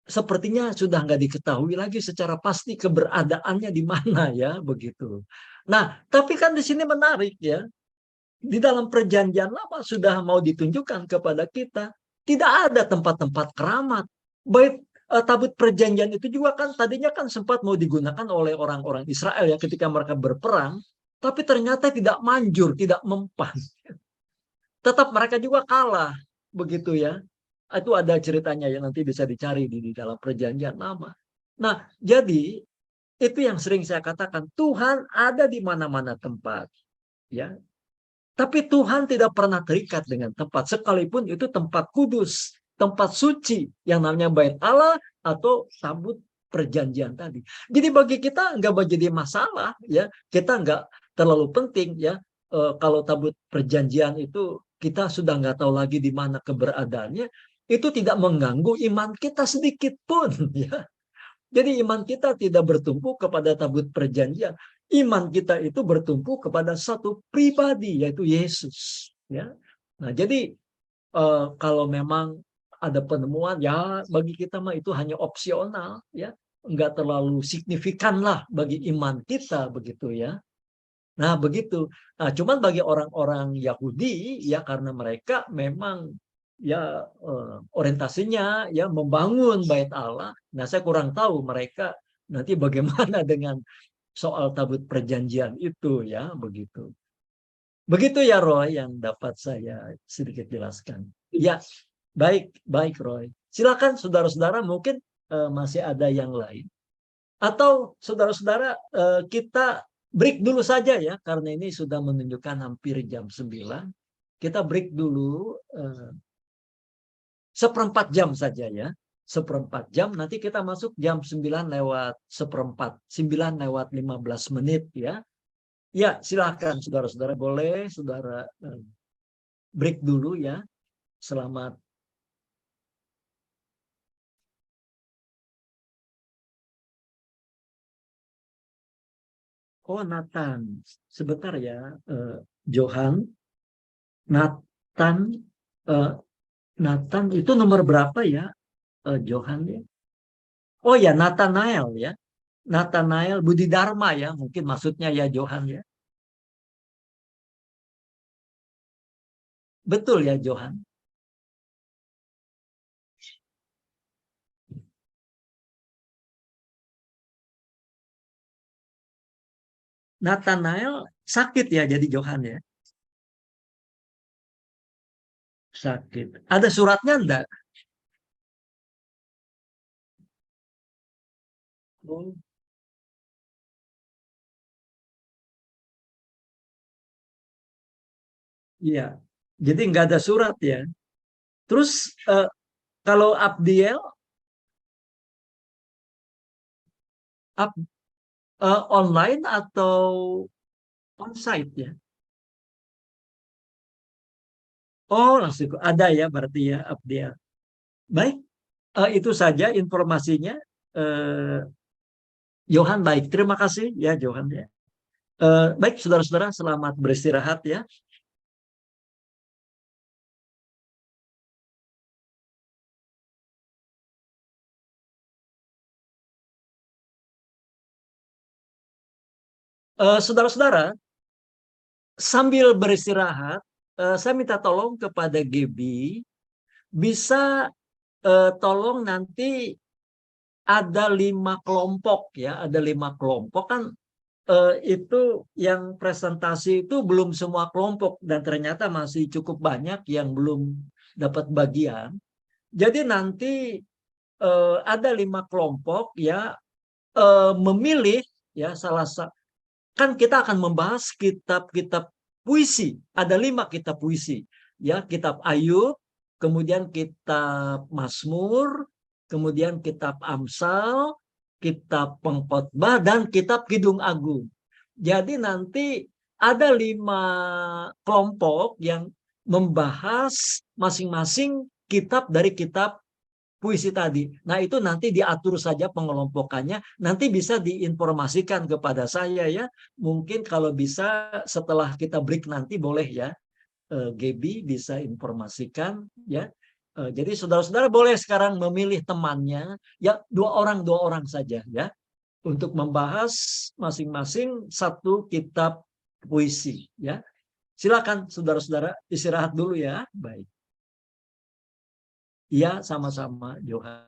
sepertinya sudah nggak diketahui lagi secara pasti keberadaannya di mana, ya, begitu. Nah, tapi kan di sini menarik, ya. Di dalam perjanjian lama sudah mau ditunjukkan kepada kita tidak ada tempat-tempat keramat. Baik, tabut perjanjian itu juga kan tadinya kan sempat mau digunakan oleh orang-orang Israel, ya, ketika mereka berperang, tapi ternyata tidak manjur, tidak mempan. Tetap mereka juga kalah, begitu, ya. Itu ada ceritanya yang nanti bisa dicari di dalam perjanjian lama. Nah, jadi itu yang sering saya katakan, Tuhan ada di mana-mana tempat, ya. Tapi Tuhan tidak pernah terikat dengan tempat, sekalipun itu tempat kudus, tempat suci, yang namanya bait Allah atau tabut perjanjian tadi. Jadi bagi kita nggak menjadi masalah, ya. Kita nggak terlalu penting, ya. Kalau tabut perjanjian itu kita sudah nggak tahu lagi di mana keberadaannya, itu tidak mengganggu iman kita sedikit pun, ya. Jadi iman kita tidak bertumpu kepada tabut perjanjian. Iman kita itu bertumpu kepada satu pribadi, yaitu Yesus. Ya. Nah, jadi kalau memang ada penemuan, ya, bagi kita mah itu hanya opsional, ya. nggak terlalu signifikan lah bagi iman kita begitu ya. Nah begitu. Nah, cuman bagi orang-orang Yahudi ya karena mereka memang ya orientasinya ya membangun bait Allah. Nah saya kurang tahu mereka nanti bagaimana dengan soal tabut perjanjian itu ya begitu. Begitu ya Roy yang dapat saya sedikit jelaskan. Ya, baik, baik Roy. Silakan saudara-saudara mungkin masih ada yang lain. Atau saudara-saudara kita break dulu saja ya karena ini sudah menunjukkan hampir jam 9. Kita break dulu seperempat jam saja ya. Seperempat jam nanti kita masuk jam 9 lewat seperempat. 9 lewat 15 menit ya. Ya, silakan saudara-saudara boleh saudara break dulu ya. Selamat. Oh, Nathan. Sebentar ya. Johan. Nathan. eh, Nathan itu nomor berapa ya? Johan ya. Oh ya, Nathanael ya. Nathanael Budi Dharma ya. Mungkin maksudnya ya Johan ya. Betul ya Johan. Nathanael sakit ya jadi Johan ya. Sakit. Ada suratnya enggak? Oh, iya. Jadi nggak ada surat ya. Terus kalau Abdiel up, online atau onsite ya? Oh, langsung ada ya berarti ya Abdiel. Baik, itu saja informasinya. Eh, Johan baik, terima kasih ya Johan ya. Baik saudara-saudara, selamat beristirahat ya. Saudara-saudara, sambil beristirahat, saya minta tolong kepada Gebi, bisa tolong nanti ada 5 kelompok ya, ada 5 kelompok kan itu yang presentasi itu belum semua kelompok dan ternyata masih cukup banyak yang belum dapat bagian. Jadi nanti ada 5 kelompok ya memilih ya salah satu kan kita akan membahas kitab-kitab puisi. Ada 5 kitab puisi. Ya, kitab Ayub, kemudian kitab Mazmur, kemudian kitab Amsal, kitab Pengkhotbah, dan kitab Kidung Agung. Jadi nanti ada 5 kelompok yang membahas masing-masing kitab dari kitab puisi tadi. Nah, itu nanti diatur saja pengelompokannya. Nanti bisa diinformasikan kepada saya ya. Mungkin kalau bisa setelah kita break nanti boleh ya. Gebi bisa informasikan ya. Jadi saudara-saudara boleh sekarang memilih temannya ya dua orang saja ya untuk membahas masing-masing satu kitab puisi ya. Silakan saudara-saudara istirahat dulu ya. Baik. Iya, sama-sama Johan.